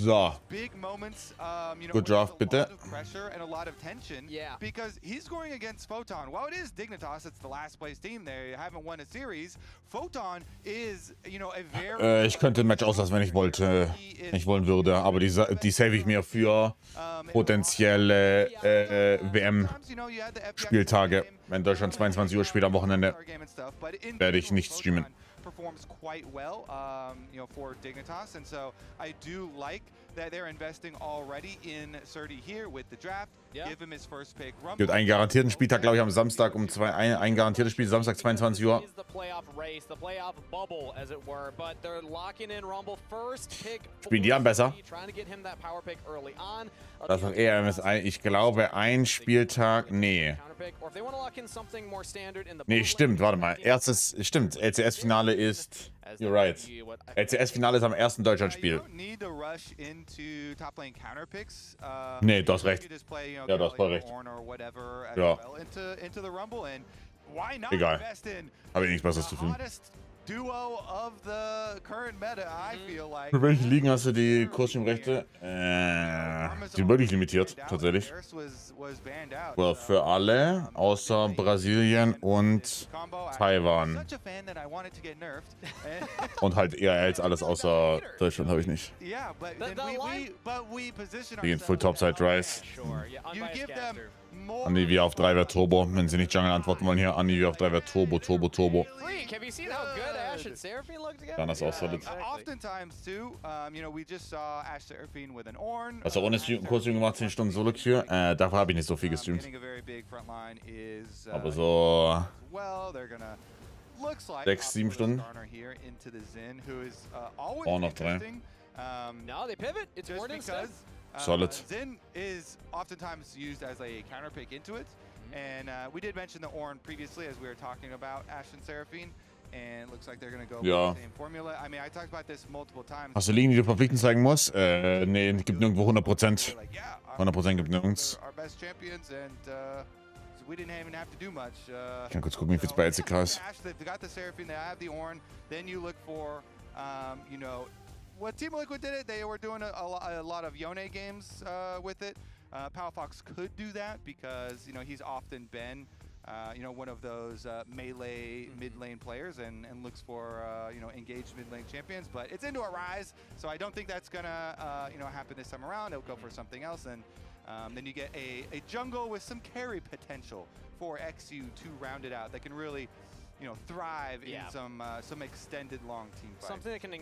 So. Good Draft, bitte. Yeah. Because he's going against Photon. While it is Dignitas, it's the last place team. They haven't won a series. Photon is, you know, a very Ich könnte ein Match auslassen, wenn ich wollte, wenn ich wollen würde, aber die save ich mir für potenzielle WM-Spieltage. Wenn Deutschland 22 Uhr spielt am Wochenende, werde ich nicht streamen. Performs quite well, you know, for Dignitas, and so I do like that they're investing already in Surdy here with the draft. Yeah. Give him his first pick. Gibt einen garantierten Spieltag, glaube ich, am Samstag um ein garantiertes Spiel, Samstag 22 Uhr. Spielen die an besser? Das ist eher MSI. Ich glaube, ein Spieltag. Nee. Nee, stimmt, warte mal. Stimmt, LCS-Finale ist. You're right. LCS-Finale ist am ersten Deutschlandspiel. Nee, du hast recht. Ja, du hast voll recht. Ja. Egal. Habe ich nichts Besseres zu tun. Für welche Ligen hast du die Kursstream-Rechte? Sind wirklich limitiert, tatsächlich. Well, für alle, außer Brasilien und Taiwan. Und halt eher als alles außer Deutschland habe ich nicht. Die gehen Full Topside Rise. Andi auf 3 Wert Turbo. Wenn sie nicht Jungle antworten wollen, hier Andi auf 3 Wert Turbo, Turbo, Turbo. Dann ist auch solid. Was auch ohne Kurzstream gemacht, 10 Stunden Solo-Queue. Dafür habe ich nicht so viel gestreamt. Aber so 6, 7 Stunden. Oh, noch 3. Solid. Zen is oftentimes used as a counter pick into it, and we did mention the Ornn previously as we were talking about Ashe and Seraphine, and it looks like they're going to go with the same formula. I mean, I talked about this multiple times. Hast du Ligen, die du verpflichtend zeigen musst? Nee, gibt nirgendwo 100%. 100% gibt nirgends. Ich kann kurz gucken, wie viel es bei LCK ist. What Team Liquid did it, they were doing a lot of Yone games with it. Palafox could do that because, you know, he's often been, you know, one of those melee mid lane players and looks for, you know, engaged mid lane champions. But it's into a Rise, so I don't think that's gonna, you know, happen this time around. They'll go for something else, and then you get a jungle with some carry potential for XU to round it out that can really, you know, thrive in some extended long team fights. Something that can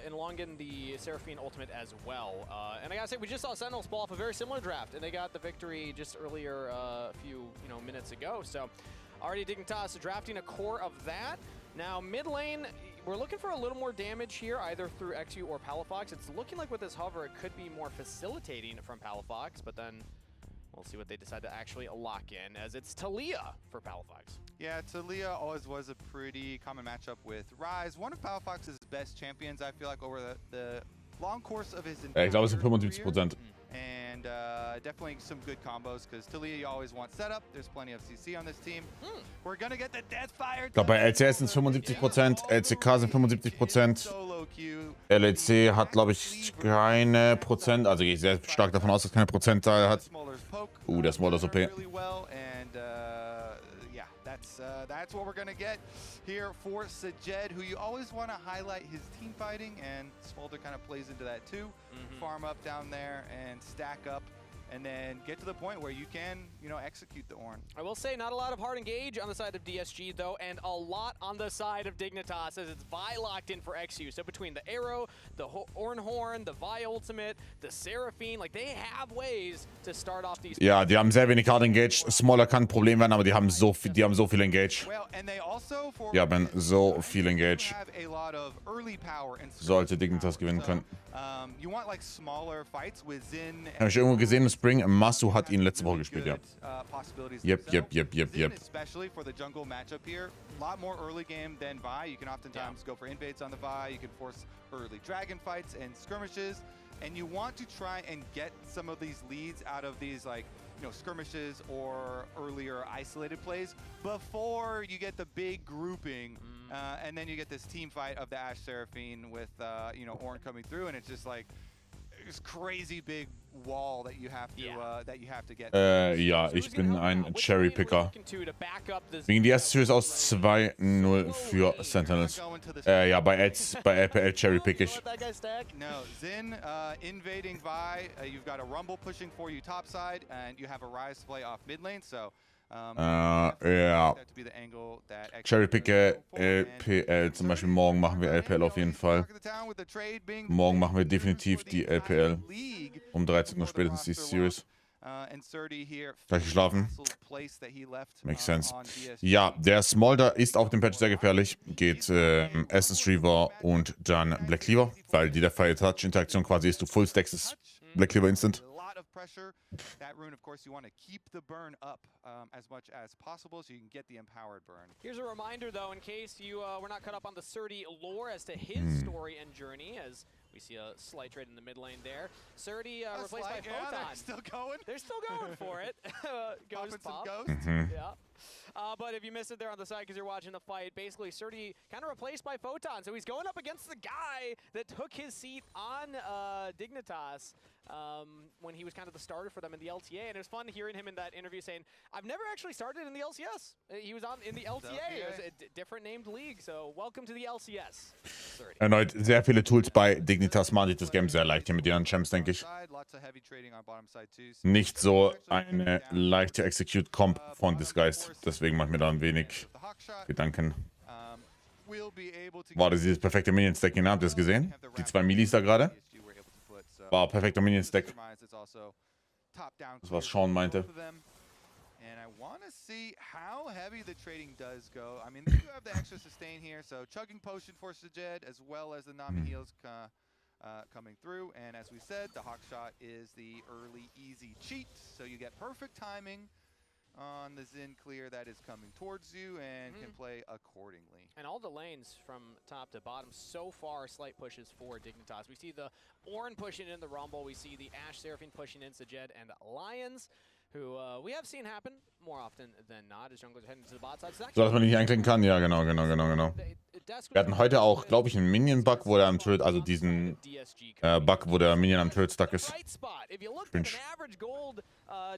elongate the Seraphine ultimate as well. And I gotta say, we just saw Sentinels pull off a very similar draft, and they got the victory just earlier a few minutes ago. So already Dignitas drafting a core of that. Now mid lane, we're looking for a little more damage here, either through XU or Palafox. It's looking like with this hover, it could be more facilitating from Palafox, but then we'll see what they decide to actually lock in, as it's Talia for Palafox. Yeah, Talia always was a pretty common matchup with Rise. One of Palafox's best champions, I feel like, over the long course of his entire Ich glaube, es sind 75%. And definitely some good combos, because Talia, you always want setup. There's plenty of CC on this team. We're gonna get the Deathfire. Ich glaube, bei LCS sind es 75%, LCK sind 75%. LEC hat, glaube ich, keine Prozent. Also gehe ich sehr stark davon aus, dass keine Prozentzahl hat. Der Smolder ist OP. That's what we're gonna get here for Sajed, who you always want to highlight his team fighting, and Smolder kind of plays into that too. Farm up down there and stack up, and then get to the point where you can, you know, execute the Ornn. I will say, not a lot of hard engage on the side of DSG though, and a lot on the side of Dignitas, as it's Vi locked in for XU. So between the Arrow, the Ornn Horn, the Vi Ultimate, the Seraphine, like they have ways to start off these. Ja, die haben sehr wenig Hard Engage. Smaller kann ein Problem werden, aber die haben so viel Engage. Die haben so viel Engage. Sollte Dignitas gewinnen können. Habe ich irgendwo gesehen, Spring, Masu hat ihn letzte Woche gespielt, ja. Yep. Especially for the jungle matchup here. A lot more early game than Vi. You can oftentimes go for invades on the Vi. You can force early dragon fights and skirmishes. And you want to try and get some of these leads out of these, like, you know, skirmishes or earlier isolated plays before you get the big grouping. And then you get this team fight of the Ashe Seraphine with, you know, Ornn coming through, and it's just like, this crazy big wall that you have to get. Ja, ich bin ein Cherry-Picker. Wegen die erste Tür ist aus 2-0 für Sentinels. Ja, bei LPL Cherry-Pick ich. No, Zin invading Vi. You've got a Rumble pushing for you topside, and you have a Rise to play off mid lane, so Ja. Cherry-Picke LPL. Zum Beispiel morgen machen wir LPL auf jeden Fall. Morgen machen wir definitiv die LPL. Um 13 Uhr spätestens die Series. Gleich geschlafen. Makes sense. Ja, der Smolder ist auf dem Patch sehr gefährlich. Geht Essence Reaver und dann Black Cleaver, weil die der Fire Touch Interaktion quasi ist, du Full Stacks ist Black Cleaver Instant. Pressure. That rune, of course, you want to keep the burn up as much as possible so you can get the empowered burn. Here's a reminder, though, in case you were not caught up on the Surdy lore as to his story and journey, as we see a slight trade in the mid lane there. Surdy replaced by Photon. They're still going. They're still going for it. Ghost pop. Yeah. But if you missed it there on the side because you're watching the fight, basically Surdy kind of replaced by Photon. So he's going up against the guy that took his seat on Dignitas when he was kind of the starter for them in the LTA. And it was fun hearing him in that interview saying, I've never actually started in the LCS. He was in the LTA. It was a different named league. So welcome to the LCS. Surdy. Erneut sehr viele Tools bei Dignitas machen sich das Game sehr leicht hier mit ihren Champs, denke ich. Nicht so eine leichte Execute-Comp von Disguised. Deswegen macht mir da ein wenig Gedanken. War das dieses perfekte Minion-Stack? Habt ihr es gesehen? Die 2 Milis da gerade? War perfekter Minion-Stack. Das was Sean meinte. And I want to see how heavy the trading does go. I mean, you have the extra sustain here, so chugging potion for Sajed as well as the Nami heals coming through. And as we said, the Hawk Shot is the early easy cheat, so you get perfect timing on the Zin clear that is coming towards you and can play accordingly. And all the lanes from top to bottom so far slight pushes for Dignitas. We see the Ornn pushing in the Rumble. We see the Ashe Seraphine pushing in Sajed and Lions, who we have seen happen more often than not as junglers are heading to the bot side. So, dass man nicht einklicken kann? Ja, genau. Wir hatten heute auch, glaube ich, einen Minion-Bug, wo der am Turret, also diesen Bug, wo der Minion am Turret stuck ist. If you look at an average gold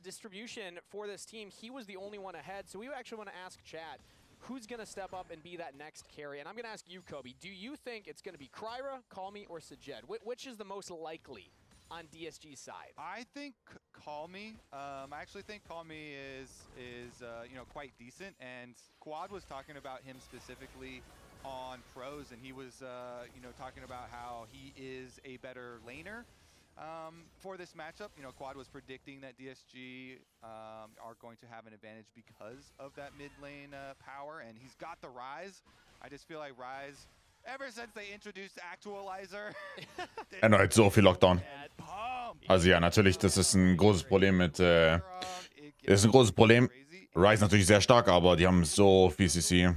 distribution for this team, he was the only one ahead. So we actually want to ask chat, who's going to step up and be that next carry? And I'm going to ask you, Kobe, do you think it's going to be Kryra, Call Me, or Sajed? Which is the most likely on DSG's side? I think Call Me. I actually think Call Me is quite decent, and Quad was talking about him specifically on pros, and he was talking about how he is a better laner for this matchup. Quad was predicting that DSG are going to have an advantage because of that mid lane power, and he's got the Rise. I just feel like Rise, ever since they introduced Actualizer. Erneut so viel Lockdown. Also ja, natürlich, das ist ein großes Problem mit, Rise natürlich sehr stark, aber die haben so viel CC. I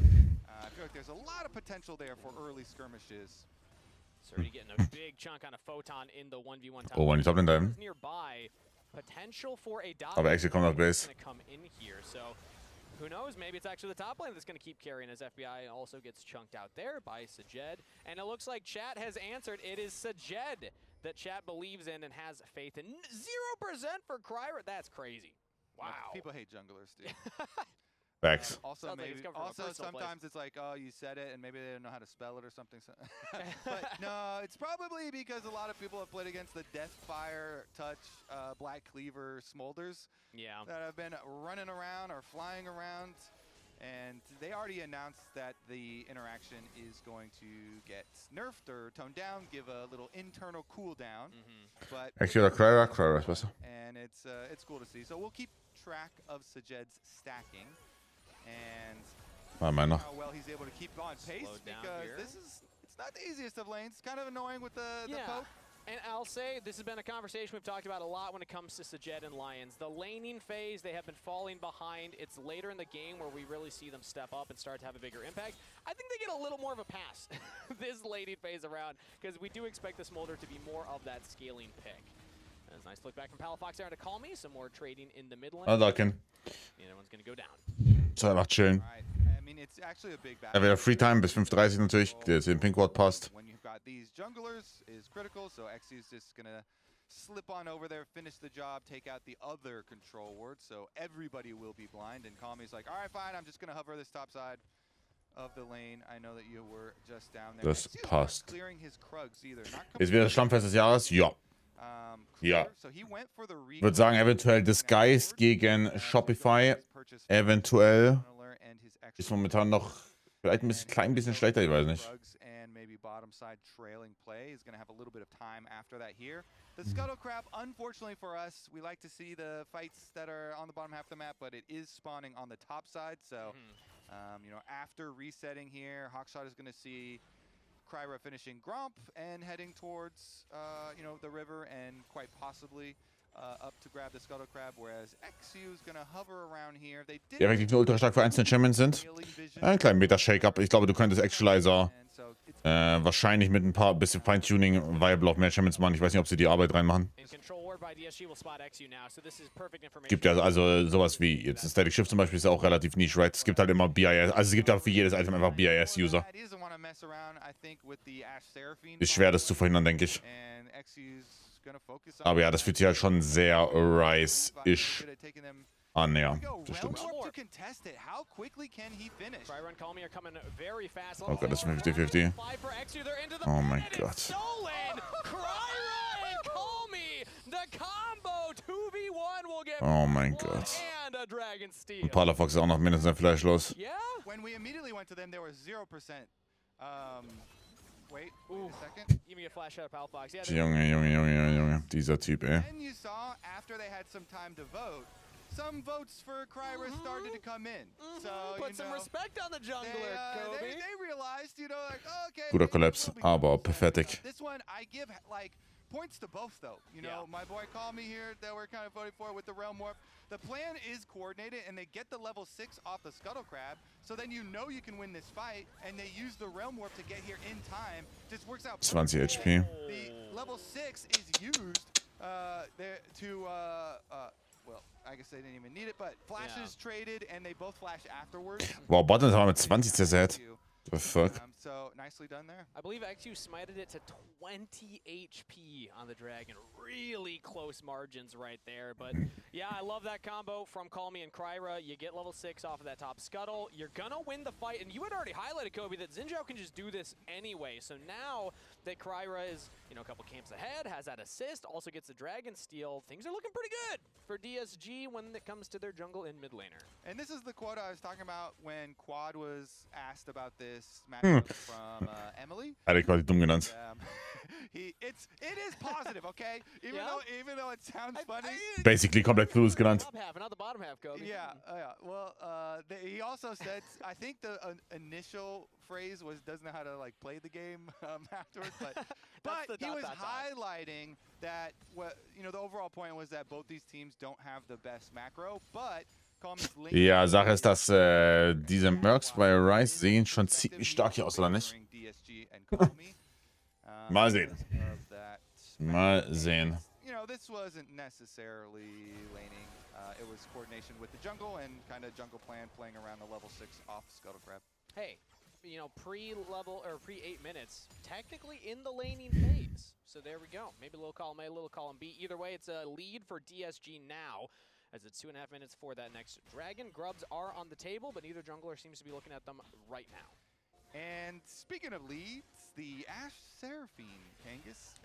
feel like there's a lot of potential there for early skirmishes. Surdy getting a big chunk on a Photon in the 1v1 top. Oh, wann ich top da. Nearby, potential for a dot. Aber Exit kommt auf Base. Come in here, so who knows? Maybe it's actually the top lane that's going to keep carrying as FBI also gets chunked out there by Sajed. And it looks like chat has answered. It is Sajed that chat believes in and has faith in. 0% for Kryra. That's crazy. Wow. People hate junglers, dude. Facts. Also, sometimes it's like, oh, you said it, and maybe they don't know how to spell it or something. But no, it's probably because a lot of people have played against the Deathfire, Touch, Black Cleaver, Smolders. Yeah. That have been running around or flying around. And they already announced that the interaction is going to get nerfed or toned down, give a little internal cooldown. But Actually, Kryra is better. And it's cool to see. So we'll keep track of Sajed's stacking and how well he's able to keep on pace, because it's not the easiest of lanes. It's kind of annoying with the poke. And I'll say, this has been a conversation we've talked about a lot when it comes to Sajed and Lions. The laning phase, they have been falling behind. It's later in the game where we really see them step up and start to have a bigger impact. I think they get a little more of a pass this laning phase around, because we do expect the Smolder to be more of that scaling pick. That's a nice flick back from Palafox there to Call Me. Some more trading in the mid lane. And everyone's going to go down. So einfach chillen. Er wäre Free Time bis 5:30 natürlich, der jetzt in Pink Ward passt. When you've got these junglers is critical, so XU is just gonna slip on over there, finish the job, take out the other control ward, so everybody will be blind. And Kami's like, all right, fine, I'm just gonna hover this top side of the lane. I know that you were just down there. Das passt. Clearing his Krugs either. Ist wieder das Schlammfest des Jahres? Ja. Ja. Ich würde sagen, eventuell Disguise gegen Shopify. Eventuell ist momentan noch vielleicht ein klein bisschen schlechter, ich weiß nicht. The Scuttle Crab, unfortunately for us, we like to see the fights that are on the bottom half of the map, but it is spawning on the top side. So, you know, after resetting here, Hawkshot is going to see Kryra finishing Gromp and heading towards, you know, the river and quite possibly up to grab the Scuttle Crab, whereas XU is going to hover around here. They did effektiv nur ultra stark für einzelne Champions sind. Ein kleiner Meta-Shake-Up. Ich glaube, du könntest Actualizer wahrscheinlich mit ein paar bisschen Feintuning viable auf mehr Champions machen. Ich weiß nicht, ob sie die Arbeit reinmachen. Gibt ja also sowas wie jetzt ein Static Shift zum Beispiel ist ja auch relativ niche, right? Es gibt halt immer BIS, also es gibt auch für jedes Item einfach BIS-User. Ist schwer, das zu verhindern, denke ich. Aber ja, das fühlt sich halt schon sehr Rise-ish an, ja, das stimmt. Oh Gott, das ist 50-50. Oh mein Gott. Oh mein Gott. Und Palafox ist auch noch mindestens ein Fleisch los. Junge, dieser Typ, ey. Some votes for Kryra started to come in. So, put some respect on the jungler, Kobe. They realized, you know, like, okay. Guter Kollaps, aber pathetic. This one, I give, like, points to both, though. You know, my boy called me here that we're kind of voting for with the Realm Warp. The plan is coordinated, and they get the level 6 off the Scuttle Crab, so then you know you can win this fight, and they use the Realm Warp to get here in time. Just works out. 20 HP. The level 6 is used there to, well, I guess they didn't even need it, but flashes traded, and they both flash afterwards. Wow, Bottom haben wir mit 20 zerset. The fuck? So nicely done there. I believe XU smited it to 20 HP on the dragon. Really close margins right there. But yeah, I love that combo from Call Me and Kryra. You get level 6 off of that top scuttle. You're gonna win the fight. And you had already highlighted, Kobe, that Xin Zhao can just do this anyway. So now that Kryra is, you know, a couple camps ahead, has that assist, also gets the dragon steal, things are looking pretty good for DSG when it comes to their jungle in mid laner. And this is the quote I was talking about when Quad was asked about this matchup from Emily. Hat er quasi dumm genannt. It is positive, okay? Even though it sounds funny. Basically komplett Blues genannt. Top half, not the bottom half, Kobe. Yeah. Well, he also said, I think the initial phrase was doesn't know how to like play the game afterwards, but he was highlighting that the overall point was that both these teams don't have the best macro, but ja, Sache ist, dass diese Mercs bei Rise sehen schon ziemlich stark hier aus, oder nicht? Mal sehen. Mal sehen. You know, this wasn't necessarily laning. It was coordination with the jungle and kind of jungle plan playing around the level 6 off Scuttle Crab. Hey, you know, pre-level or pre-8 minutes, technically in the laning phase. So there we go. Maybe a little column A, a little column B. Either way, it's a lead for DSG now, as it's 2.5 minutes for that next dragon. Grubs are on the table, but neither jungler seems to be looking at them right now. And speaking of leads, the Ash Seraphine Kangas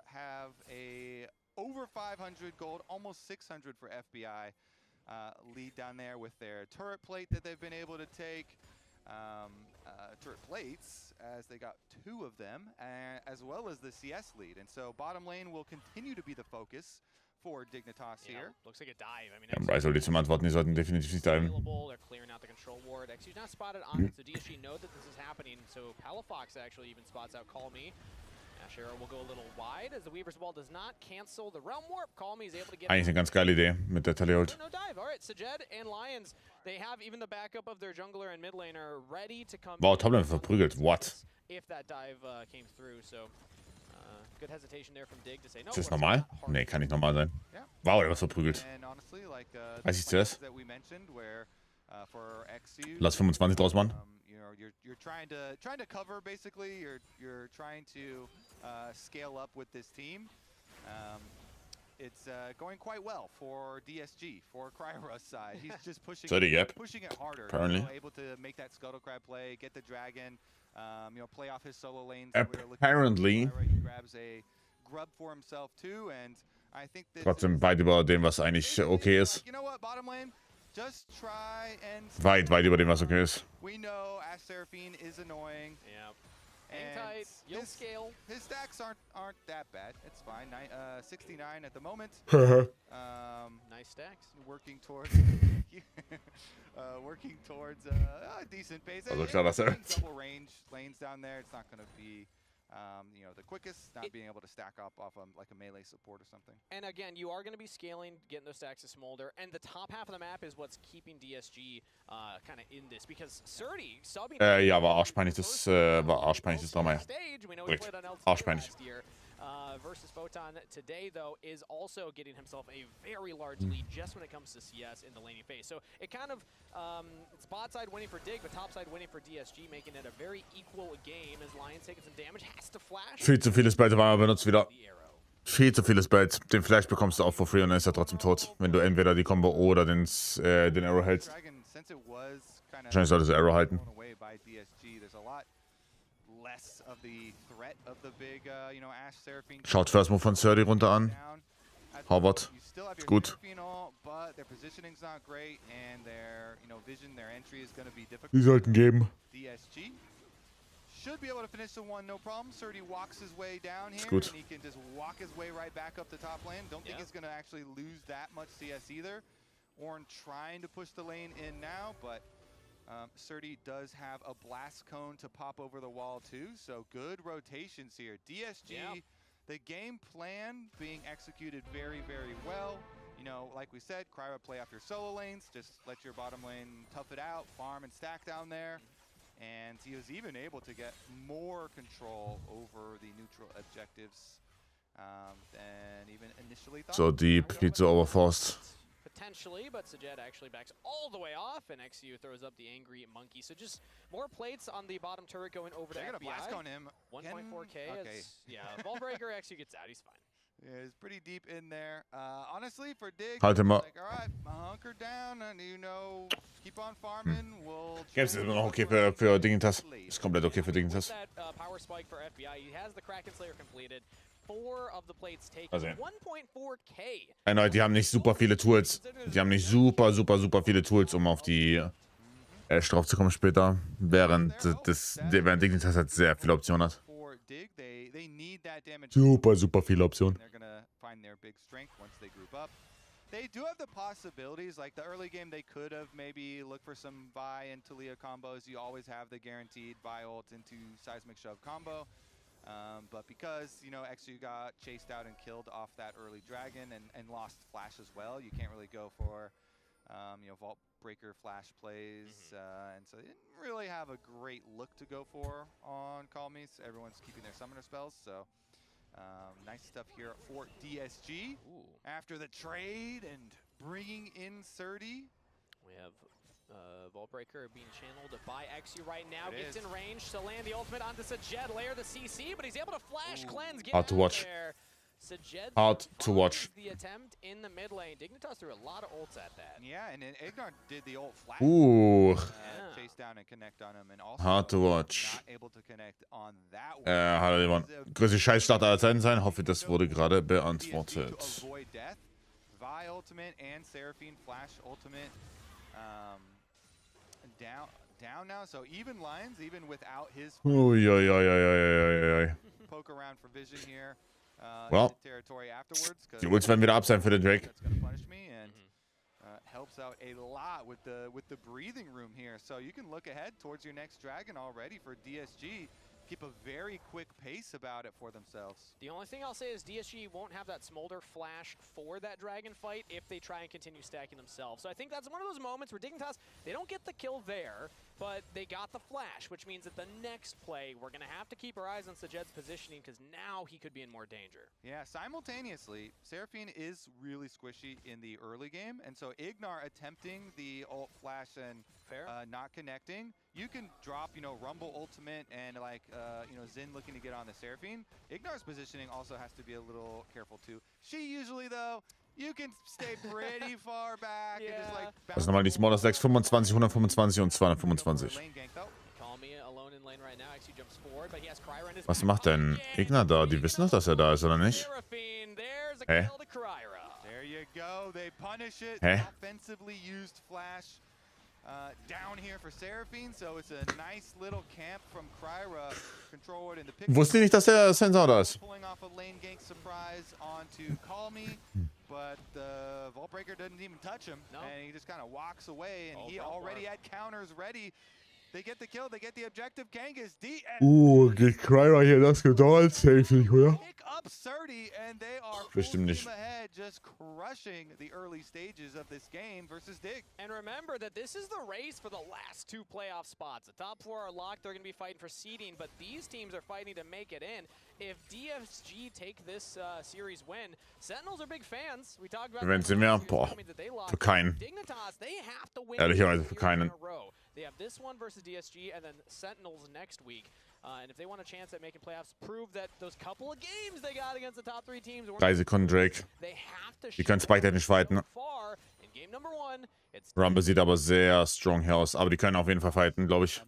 have a over 500 gold, almost 600 for FBI lead down there with their turret plate that they've been able to take. Turret plates, as they got 2 of them, as well as the CS lead. And so bottom lane will continue to be the focus for Dignitas here. Looks like a dive. I mean, Ja, Rise sollte zum Antworten, die sollten definitiv nicht diven. They're clearing out the control ward. XU's not spotted on it, so DSG know that this is happening. So Palafox actually even spots out Call Me. Ash Arrow will go a little wide as the Weaver's Ball does not cancel the Realm Warp. Call Me is able to get Eigentlich eine ganz geile Idee mit der Taliot. No dive. All right, Sajed and Lions, they have even the backup of their jungler and mid laner ready to come. Wow, Toplane verprügelt. What? If that dive came through, so good hesitation there from Dig to say no. Ist das normal? Nee, kann nicht normal sein. Wow, der wird verprügelt. Was ist das? Lass 25 draus machen. You're trying to cover basically. You're trying to scale up with this team. It's going quite well for DSG, for Cryorush side. He's just pushing it harder. Apparently. You know, able to make that Scuttle Crab play, get the Dragon, you know, play off his solo lanes. Apparently. He grabs a grub for himself too, and I think this Trotzdem weit über dem, was eigentlich okay ist. You know what, bottom lane? Just try and Weit über dem, was okay ist. We know Ash Seraphine is annoying. Yeah. Hang tight, you'll scale. His stacks aren't that bad. It's fine. 69 at the moment. Nice stacks. Working towards a decent pace. Also klar, dass Double range lanes down there. It's not going to be you know, the quickest, not being able to stack up off like a melee support or something. And again, you are going to be scaling, getting those stacks to smolder, and the top half of the map is what's keeping DSG kind of in this, because Surdy subbing. Ja, war arschpeinlich, das Drama, ja. Korrekt. Arschpeinlich. Versus Photon today, though, is also getting himself a very large lead just when it comes to CS in the laning phase. So it kind of, it's bot side winning for Dig, but top side winning for DSG, making it a very equal game as Lions taking some damage, has to flash. Viel zu vieles Bait war benutzt wieder. Viel zu vieles Bait. Den Flash bekommst du auch for free und dann ist er trotzdem tot. Wenn du entweder die Combo oder den Arrow hältst. Wahrscheinlich solltest du Arrow halten. Schaut First Move von Surdy runter an. Harvard. Ist gut. Die sollten geben. Should be able to finish the one, no problem. Surdy walks his way down here, Good. and he can just walk his way right back up the top lane. Don't think he's going to actually lose that much CS either. Ornn trying to push the lane in now, but Surdy does have a blast cone to pop over the wall too, so good rotations here. DSG, the game plan being executed very, very well. You know, like we said, Cryo play off your solo lanes, just let your bottom lane tough it out, farm and stack down there. And he was even able to get more control over the neutral objectives than even initially thought. So deep, geht so overforced. Potentially, but Sajed actually backs all the way off, and XU throws up the angry monkey. So just more plates on the bottom turret going over to FBI. They're gonna blast on him. 1.4K. Okay. Yeah, Ballbreaker XU gets out. He's fine. Yeah, he's pretty deep in there. Honestly, for Dig, Halt him up. like, all right, hunker down, and you know, keep on farming. We'll. Games ist immer noch okay für Dignitas. Ist komplett okay für Dignitas. Power spike for FBI. He has the Kraken Slayer completed. 4 of the plates taken. Also, 1.4K. Nein, die haben nicht super viele Tools. Die haben nicht super viele Tools, um auf die drauf zu kommen später. Während Dignitas halt sehr viele Optionen hat. Super viele Optionen. They do have the possibilities, like the early game they could have maybe looked for some Vi and Talia combos. You always have the guaranteed Vi ult into Seismic Shove combo. But because, you know, XU got chased out and killed off that early dragon and lost flash as well, you can't really go for, you know, Vault Breaker flash plays. And so they didn't really have a great look to go for on Call Me. So everyone's keeping their summoner spells, so nice stuff here for DSG. After the trade and bringing in Surdy. We have Ballbreaker being channeled by XU right now. Gets in range to land the ultimate onto Sajed, layer the CC, but he's able to flash cleanse. Get hard to watch. There. Sajed hard to watch. The attempt in the mid lane. Dignitas threw a lot of ults at that. Yeah, and then Ignar did the ult flash. Chase down and connect on him, and also hard to watch. Not able to connect on that one. Hat er jemand. Größte Scheißstart aller Zeiten sein. Hoffe, das wurde gerade beantwortet. Vi ultimate and Seraphine flash ultimate. Down now, so even Lions, even without his poke around for vision here. Well, territory afterwards, die Ults werden wieder ab sein für den Drake. That's gonna punish me and helps out a lot with the breathing room here. So you can look ahead towards your next dragon already for DSG. Keep a very quick pace about it for themselves. The only thing I'll say is DSG won't have that smolder flash for that dragon fight if they try and continue stacking themselves. So I think that's one of those moments where Dignitas, they don't get the kill there. but they got the flash, which means that the next play, we're going to have to keep our eyes on Sajed's positioning because now he could be in more danger. Yeah, simultaneously, Seraphine is really squishy in the early game, and so Ignar attempting the ult flash and not connecting, you can drop, you know, Rumble ultimate and like, you know, Xin looking to get on the Seraphine. Ignar's positioning also has to be a little careful too. She usually, though, you can stay pretty far back and just like Was ist nochmal die Smaller Stacks? 25, 125 und 225. Was macht denn Ignar da? Die wissen doch, dass er da ist, oder nicht? Hä? Hä? Wusste nicht, dass der Sensor da ist. But the Vault Breaker doesn't even touch him, and he just kind of walks away, and he already had counters ready. They get the kill, they get the objective. Kangas, Geht Kryra hier das gedauert? Safe nicht, oder? Pick up 30, and they are Bestimmt nicht. ahead, just crushing the early stages of this game versus Dig. And remember that this is the race for the last 2 playoff spots. The top 4 are locked, they're going to be fighting for seeding, but these teams are fighting to make it in. If DSG take this series win, Sentinels are big fans. We talked about Wenn sie mehr, boah, für keinen. Dignitas, they have to win Ehrlicherweise für keinen. They have this one versus DSG and then Sentinels next week. And if they want a chance at making playoffs, prove that those couple of games they got against the top 3 teams. 3 Sekunden Drake. Die können Spike nicht fighten. Rumble sieht aber sehr strong hier aus. Aber die können auf jeden Fall fighten, glaube ich.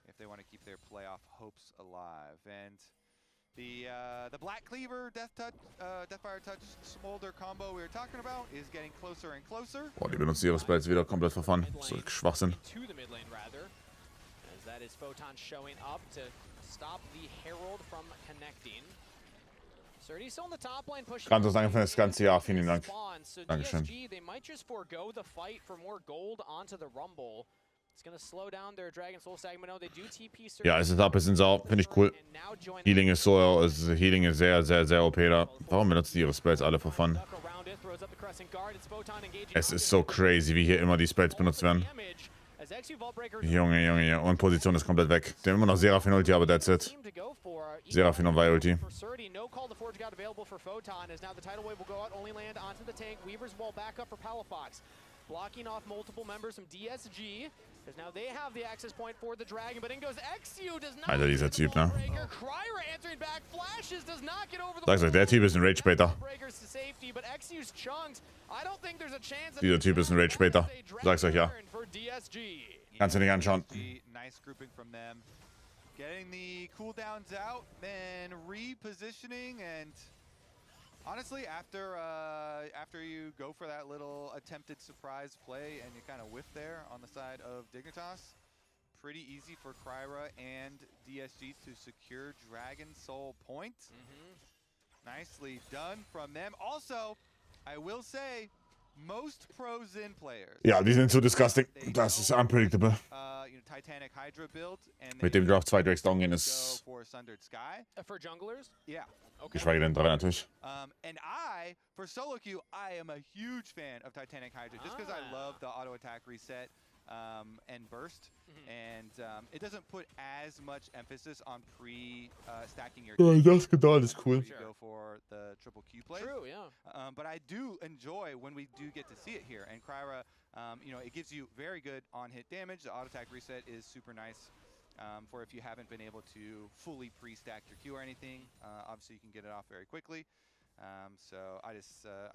If they want to keep their playoff hopes alive. And the Black Cleaver, Deathfire Touch, Smolder combo we were talking about is getting closer and closer. Boah, die benutzen ihre Spells wieder komplett verfahren. So Schwachsinn. That is Photon showing up to stop the Herald from connecting. Still on the top lane pushing. Ganz danke für das ganze Jahr, vielen Dank. Dankeschön. DSG, they might just forego the fight for more gold onto the Rumble. It's gonna slow down their Dragon Soul Stag, but no, they do TP. Ja, es ist ab, es sind sau, finde ich cool. Healing ist so, Healing ist sehr, sehr, sehr OP da. Warum benutzen die ihre Spells alle for fun? Es ist so crazy, wie hier immer die Spells benutzt werden. Junge, Junge, Junge. Und Position ist komplett weg. Die haben immer noch Seraphine Ulti, aber that's it. Seraphine und Vi Ulti. Blocking off multiple members from DSG, because now they have the access point for the Dragon, but in goes XU, does not. Alter, dieser Typ, ne? Kryra answering back, flashes, does not get over the Sag's euch, der Typ ist ein Rage-Baiter. Dieser Typ ist ein Rage-Baiter. Sag's euch, ja. Kannst du nicht anschauen. Nice grouping from them. Getting the cooldowns out, then repositioning, and honestly, after you go for that little attempted surprise play and you kind of whiff there on the side of Dignitas, pretty easy for Kryra and DSG to secure Dragon Soul points. Nicely done from them. Also, I will say, most pro Xin players. Ja, die sind so disgusting. Das ist unpredictable. Titanic Hydra build and mit dem Draft 2 Drakes down gehen ist. For junglers? Yeah. Geschweige denn 3 natürlich. And for solo queue, I am a huge fan of Titanic Hydra just because I love the auto attack reset and burst. And it doesn't put as much emphasis on stacking your Das gedauert ist cool. Go for the triple Q play. True, yeah. But I do enjoy when we do get to see it here. And Kryra, you know, it gives you very good on-hit damage. The auto attack reset is super nice. For if you haven't been able to fully pre-stack your Q or anything, obviously you can get it off very quickly. So I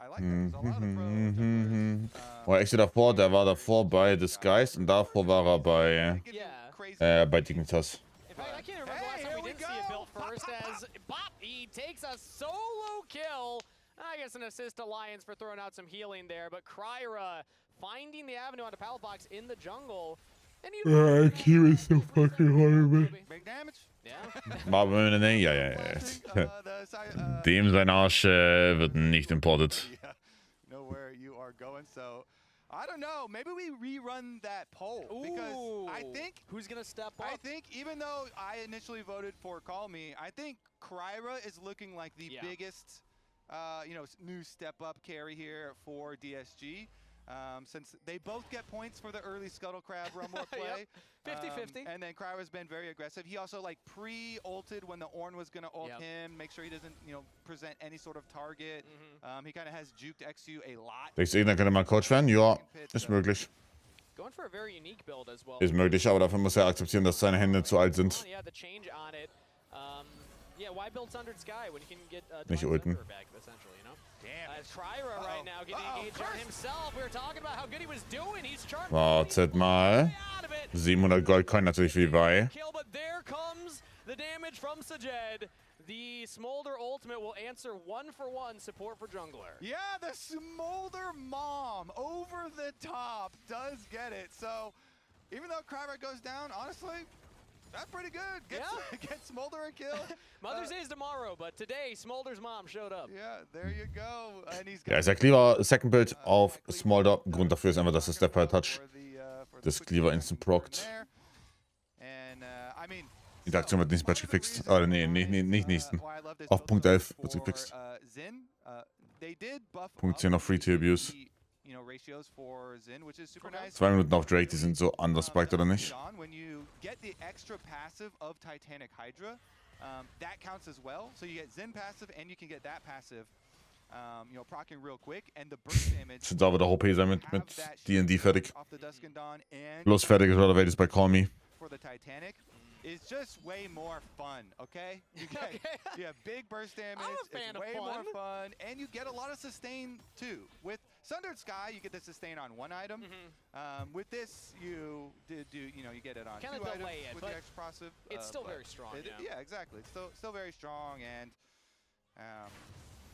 like that. A lot of the pro actually davor, der war davor bei Disguised und davor war er bei Dignitas. In fact, I can't remember last time we didn't see it built first as Bop, he takes a solo kill. I guess an assist Alliance for throwing out some healing there, but Kryra finding the avenue onto Palafox in the jungle. Q is so fucking horrible. Big damage? Ja. Dem sein Arsch wird nicht imported. Know where you are going, so I don't know. Maybe we rerun that poll because I think who's gonna step up. I think even though I initially voted for Call Me, I think Kryra is looking like the biggest, you know, new step up carry here for DSG. since they both get points for the early Scuttle Crab Rumble play. 50-50. And then Cryo's been very aggressive. He also like pre-ulted when the Ornn was going to ult him, make sure he doesn't, you know, present any sort of target. He kind of has juked XU a lot. Denkst du, könnte mal Coach werden? Ja, ist möglich. Going for a very unique build as well. Ist möglich, aber dafür muss er akzeptieren, dass seine Hände zu alt sind. Yeah, the change on it. Yeah, why build Sundered Sky when you can get Nicht ulten. back, essentially, you know? Damn. Cryo right now getting engaged on himself. We were talking about how good he was doing. He's charged. Wartet mal. 700 Goldcoin natürlich für die Vi. Kill, but there comes the damage from Sajed. The Smolder ultimate will answer 1-for-1 support for jungler. Yeah, the Smolder mom over the top does get it. So even though Cryo goes down, honestly, that's pretty good. Get Smolder a kill. Mother's Day is tomorrow, but today Smolder's mom showed up. Yeah, there you go. And he's Ja, ich sag lieber Second Build auf Smolder. Grund dafür ist einfach, dass der Step Touch das Cleaver instant prockt. Die Interaktion wird nicht Patch gefixt. Oder nee, nicht nächsten. Auf Punkt 11 wird sie gefixt. Punkt 10 auf Free to Abuse. 2 Minuten auf Drake, die sind so anders spiked oder nicht? When you get the extra passive of Titanic Hydra, that counts as well. So you get Zen passive and you can get that passive, you know, proccing real quick. And the burst damage. Sind da wieder OP sein mit D&D fertig. Bloß fertig ist oder Welt ist bei Call Me. For the Titanic is just way more fun, okay? You get big burst damage, it's way more fun, and you get a lot of sustain too. With Sundered Sky, you get the sustain on one item. With this, you get it on two items with the explosive. It's still very strong. Yeah, exactly. It's still very strong, and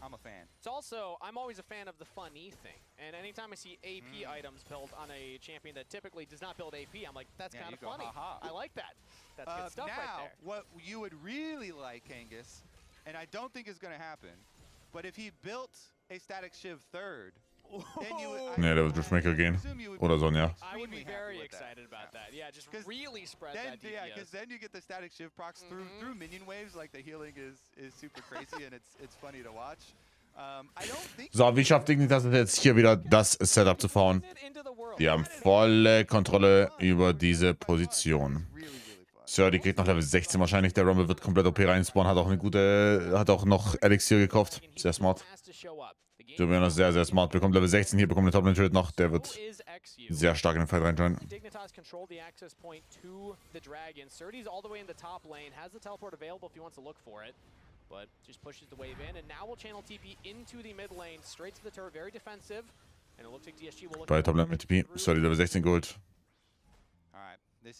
I'm a fan. It's also, I'm always a fan of the funny thing. And anytime I see AP items built on a champion that typically does not build AP, I'm like, that's kind of funny. I like that. That's good stuff right there. Now, what you would really like, Kangas, and I don't think is going to happen, but if he built a static Shiv third, then you would... Nee, der wird Driftmaker gehen. Oder Sonja. I would be very excited about that. Yeah, just really spread that DPS. Yeah, because then you get the static Shiv procs through minion waves. Like, the healing is super crazy, and it's funny to watch. I don't think... So, wie schafft Dignitas jetzt hier wieder das Setup zu fahren? Die haben volle Kontrolle über diese Position. Sir, die kriegt noch Level 16 wahrscheinlich. Der Rumble wird komplett OP reinspawnen. Hat auch noch Elixier gekauft. Sehr smart. Julian ist sehr, sehr smart. Bekommt Level 16 hier, bekommt den Top-Lane Trade noch. Der wird sehr stark in den Fight reinjoinen. Dignitas control the access point to the dragon. Surdy's all the way in the top lane, has the teleport available if he wants to look for it, but just pushes the wave in, and now we'll channel TP into the mid lane, straight to the turret, very defensive, and it looks like DSG will look... Bei Top-Lane mit TP. Surdy Level 16 geholt.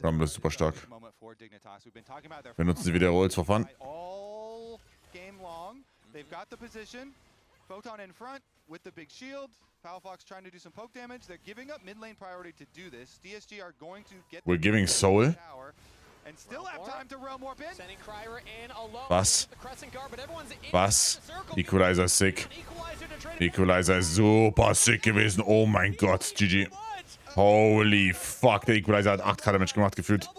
Rumble ist super stark. Wir nutzen sie wieder Rolls for fun. All game long, they've got the position. Photon in front with the big shield. Fox trying to do some poke damage. They're giving up mid lane priority to do this. DSG are going to get... We're giving Soul. And still have time to realm warp in. Sending Cryer in alone. Was? The Crescent Guard, but everyone's in Was? the circle. Equalizer ist sick. Equalizer ist super sick gewesen. Oh mein Gott. GG. Holy fuck. Der Equalizer hat 8k Damage gemacht, gefühlt.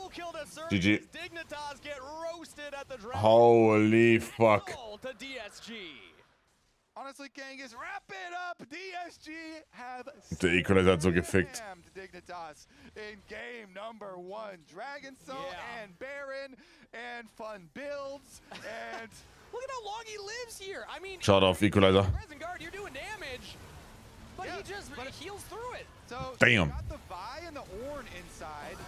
GG. Holy fuck. Honestly, Kangas, wrap it up. DSG have Der Equalizer hat so gefickt. Dignitas in game number 1. Dragon Soul and Baron and fun builds and look at how long he lives here. I mean, Schaut auf Equalizer. Crescent Guard, you're doing damage, but he just heals through it. So damn. Got the Vi and the Ornn inside.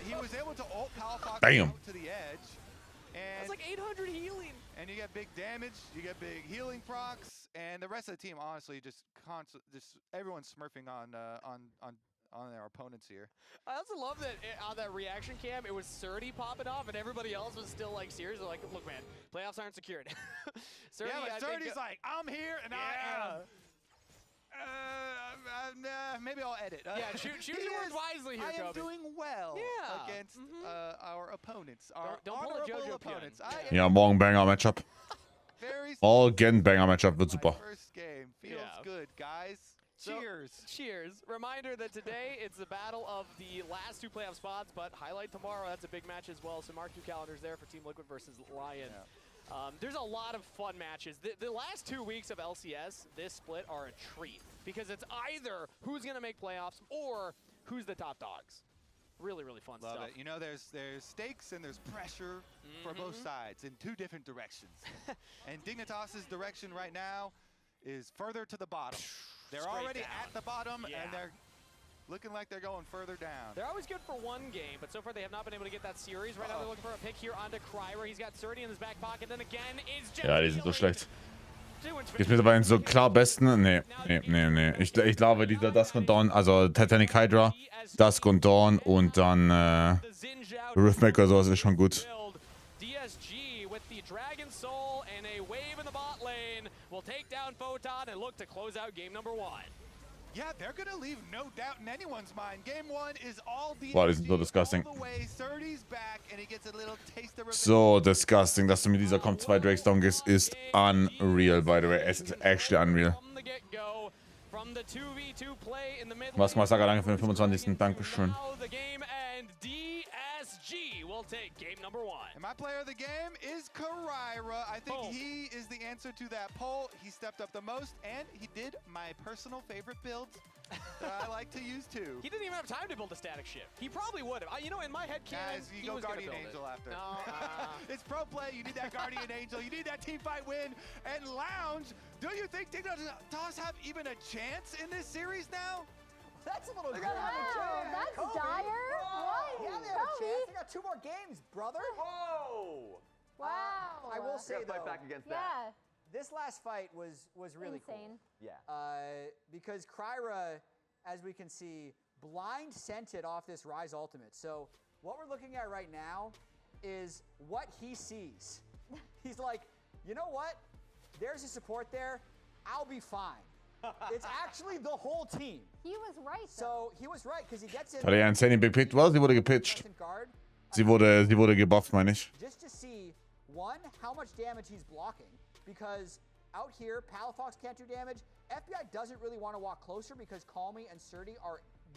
He was able to ult Fox damn. out to the edge. And that's like 800 healing. And you get big damage, you get big healing procs, and the rest of the team honestly just everyone's smurfing on their opponents here. I also love that on that reaction cam, it was Surdy popping off, and everybody else was still like serious. They're like, look, man, playoffs aren't secured. Surdy, yeah, but Surdy's like, I'm here and I am. Maybe I'll edit. Yeah, choose your words wisely here, I am Kobe. doing well against our opponents, our don't pull a honorable JoJo opponents. Ja, morgen Banger-Matchup. All again Banger-Matchup wird super. First game feels good, guys. Cheers. So, cheers. Reminder that today it's the battle of the last 2 playoff spots, but highlight tomorrow. That's a big match as well. So mark your calendars there for Team Liquid versus Lion. There's a lot of fun matches. The last 2 weeks of LCS, this split are a treat because it's either who's going to make playoffs or who's the top dogs. Really, really fun stuff. Love it. You know, there's stakes and there's pressure for both sides in 2 different directions. And Dignitas's direction right now is further to the bottom. They're Straight already down. at the bottom, Yeah. and they're looking like they're going further down. They're always good for 1 game, but so far they have not been able to get that series. Right now they're looking for a pick here onto Cryer. He's got 30 in his back pocket. Then again is Ja, die sind so schlecht. Jetzt mittlerweile so klar besten. Nee. Ich glaube, dieser Dusk und Dawn, also Titanic Hydra, Dusk und Dawn und dann Riftmaker oder sowas ist schon gut. DSG with the Dragon Soul and a wave in the bot lane will take down Photon and look to close out game number 1. Yeah, they're going to leave no doubt in anyone's mind. Game 1 is all DSG Boah, die sind so disgusting. all the way. 30's back, and he gets a little taste of revenge. So disgusting, dass du mit dieser kommt 2 Drakes down gehst, ist unreal, by the way. Es ist actually unreal. Was mal Saga, danke für den 25. Dankeschön. DSG will take game number 1. And my player of the game is Karira. I think he is the answer to that poll. He stepped up the most, and he did my personal favorite builds that I like to use too. He didn't even have time to build a static shift. He probably would have. You know, in my head, Guys, you go Guardian Angel after. No, it's pro play. You need that Guardian Angel. You need that team fight win. And Lounge, do you think Dignitas have even a chance in this series now? That's a little good. Wow, that's dire. What? Yeah, they have a chance. They got 2 more games, brother. Whoa! Wow. I will say, Fight though, back against that. Yeah. this last fight was really Insane. Yeah. cool. Because Kryra, as we can see, blind scented off this Rise ultimate. So what we're looking at right now is what he sees. He's like, you know what? There's a support there. I'll be fine. It's actually the whole team. He was right. So he was right because he gets in. Hat er ja Insane gepickt? Well, sie wurde gepitcht. Guard, Sie wurde gebufft, meine ich. just to see one, how much damage he's blocking, because out here Palafox can't do damage. FBI doesn't really want to walk closer because Calmy and Surdy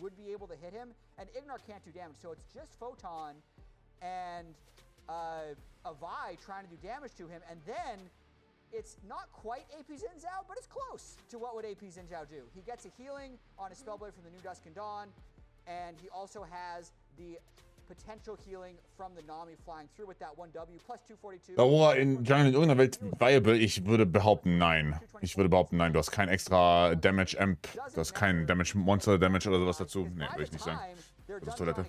would be able to hit him, and Ignar can't do damage. So it's just Photon and Avai trying to do damage to him, and then it's not quite AP Zinzao, but it's close to what would AP Zinzao do. He gets a healing on his Spellblade from the New Dusk and Dawn, and he also has the potential healing from the Nami flying through with that 1W plus 242. Dauer in Jungle in irgendeiner Welt viable? Ich würde behaupten, nein. Ich würde behaupten, nein. Du hast kein extra Damage Amp, du hast kein Damage Monster Damage oder sowas dazu. Nee, würde ich nicht sagen. Das ist Toilette.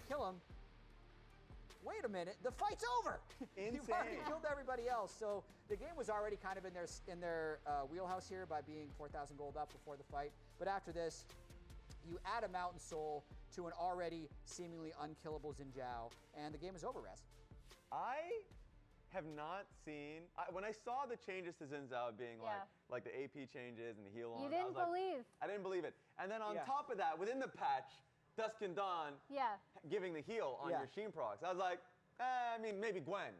Wait a minute, the fight's over. You've already killed everybody else, so the game was already kind of in their wheelhouse here by being 4,000 gold up before the fight. But after this, you add a Mountain Soul to an already seemingly unkillable Zinzao, and the game is over, Rez. I have not seen. When I saw the changes to Zinzao being like the AP changes and the heal on, You didn't believe. I didn't believe it. And then on top of that, within the patch, Dusk and Dawn giving the heal on your Sheen procs. I was like, I mean, maybe Gwen.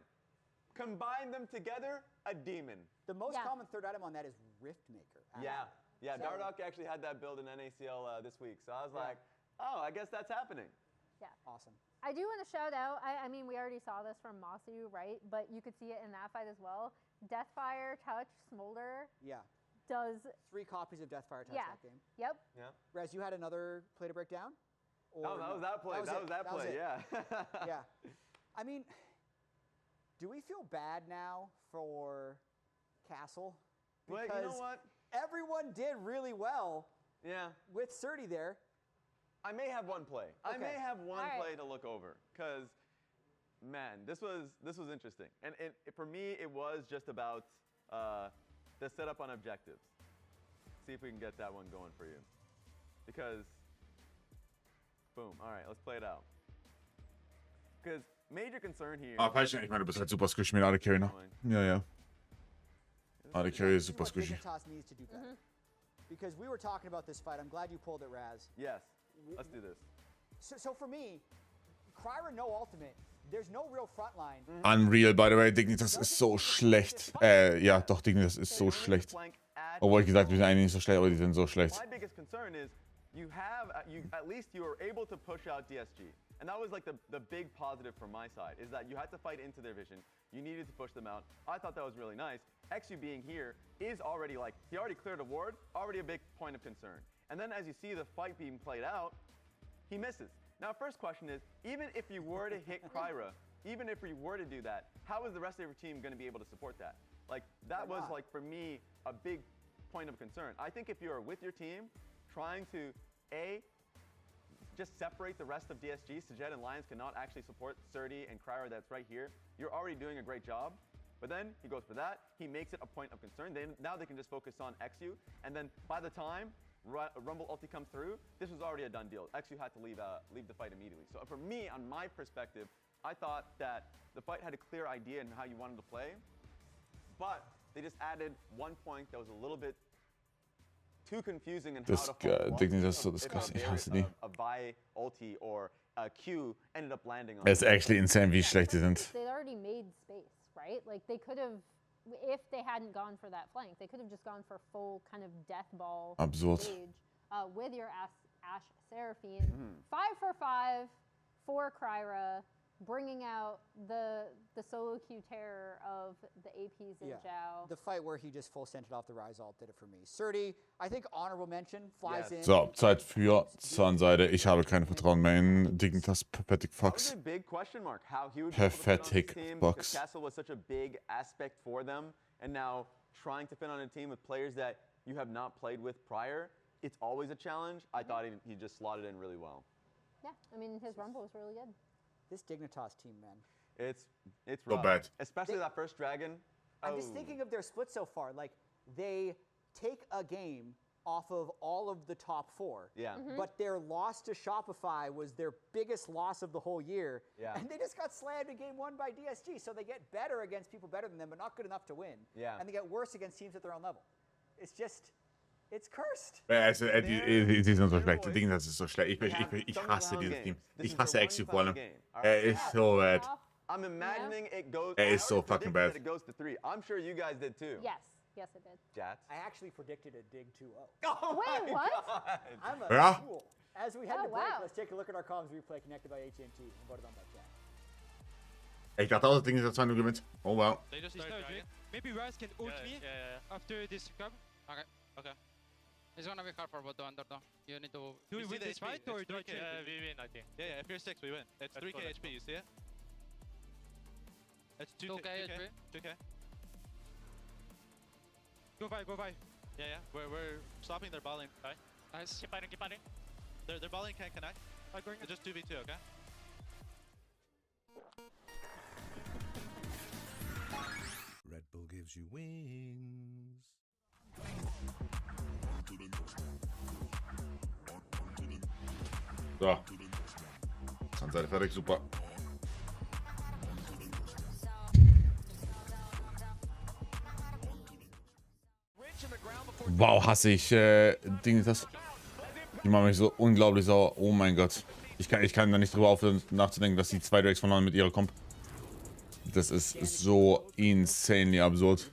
Combine them together, a demon. The most common third item on that is Riftmaker. Yeah, Dardock actually had that build in NACL this week. So I was like, oh, I guess that's happening. Yeah. Awesome. I do want to shout out, I mean, we already saw this from Masu, right? But you could see it in that fight as well. Deathfire, Touch, Smolder does... 3 copies of Deathfire Touch that game. Yep. Yeah. Rez, you had another play to break down? No, that was that play. That was that play, yeah. Yeah. I mean, do we feel bad now for Castle? But Because you know what? everyone did really well with Surdy there. I may have one play. I may have one All right. play to look over because, man, this was interesting. And for me, it was just about the setup on objectives. See if we can get that one going for you. Because, boom. All right, let's play it out. Because major concern here. Ah, falsch, ich meine, du bist halt super squishy mit AD Carry, ne? Ja. AD Carry ist super squishy. Dignitas needs to do better. Because we were talking about this fight. I'm glad you pulled it, Raz. Yes. Let's do this. So for me, Kryra no ultimate. There's no real front line. Unreal, by the way. Dignitas ist so schlecht. Ja, doch, Dignitas ist so schlecht. Obwohl ich gesagt habe, die sind eigentlich nicht so schlecht, aber die sind so schlecht. My biggest concern is you have, at least you are able to push out DSG. And that was like the big positive from my side, is that you had to fight into their vision. You needed to push them out. I thought that was really nice. XU being here is already like, he already cleared a ward, already a big point of concern. And then as you see the fight being played out, he misses. Now, first question is, even if you were to hit Kryra, even if you were to do that, how is the rest of your team going to be able to support that? Like, that was, like, for me, a big point of concern. I think if you are with your team, trying to, A, just separate the rest of DSG, Sajet and Lions cannot actually support Surdy and Kryra that's right here. You're already doing a great job. But then he goes for that. He makes it a point of concern. Now they can just focus on XU. And then by the time Rumble ulti comes through, this was already a done deal. XU had to leave the fight immediately. So for me, on my perspective, I thought that the fight had a clear idea in how you wanted to play. But they just added one point that was a little bit too confusing in how to follow Dignitas ist so disgusting. Ich hasse die. A Vi ulti or a Q ended up landing on. Es ist actually insane, wie schlecht die sind. They'd already made space, right? Like they could have, if they hadn't gone for that flank, they could have just gone for full kind of death ball Absurd. stage with your Ashe Seraphine. 5 for 5 for Kryra, bringing out the solo queue terror of the APs in Zhao. The fight where he just full centered off the Rise ult did it for me. Surdy, I think honorable mention, flies in. So, Zeit für Sunseite. Ich habe kein Vertrauen mehr in Dignitas Pathetic Fox. Big question mark. How he would Pathetic Fox. Castle was such a big aspect for them, and now trying to fit on a team with players that you have not played with prior, it's always a challenge. I thought he just slotted in really well. Yeah, I mean his rumble was really good. This Dignitas team, man. It's rough. So bad. Especially that first dragon. I'm just thinking of their split so far. Like, they take a game off of all of the top 4. Yeah. But their loss to Shopify was their biggest loss of the whole year. Yeah. And they just got slammed in game 1 by DSG. So they get better against people better than them, but not good enough to win. Yeah. And they get worse against teams at their own level. It's just... It's cursed. Also, die sind so schlecht. Dignitas ist so schlecht. Ich hasse dieses Team. Ich hasse XU vor allem. Ist so bad. I'm imagining it goes. Is so fucking bad. It goes to 3. I'm sure you guys did too. Yes, yes it did. Jats. I actually predicted a dig 2-0. Oh Wait, what? I'm a fool. As we head to break, let's take a look at our comms replay connected by AT&T and voted on by chat. Ich dachte auch, dass Dignitas 2-0 gewinnt. Oh wow. They just started dragging. Maybe Rise can ult me after this come. Okay. It's gonna be hard for bot to enter though. You need to... Do we win this fight or do I kill? We win, I think. Yeah, if you're 6, we win. It's 3k HP, you see it? It's 2k HP. 2k. Go Vi. Yeah, we're stopping their ball lane. Right? Nice. Keep fighting. Their ball lane can't connect. It's just 2v2, okay? Red Bull gives you wings. So. Sunseite fertig, super. Wow, hasse ich Dignitas. Die machen mich so unglaublich sauer. Oh mein Gott. Ich kann da nicht drüber aufhören nachzudenken, dass die 2 Drakes verloren mit ihrer Comp. Das ist so insanely absurd.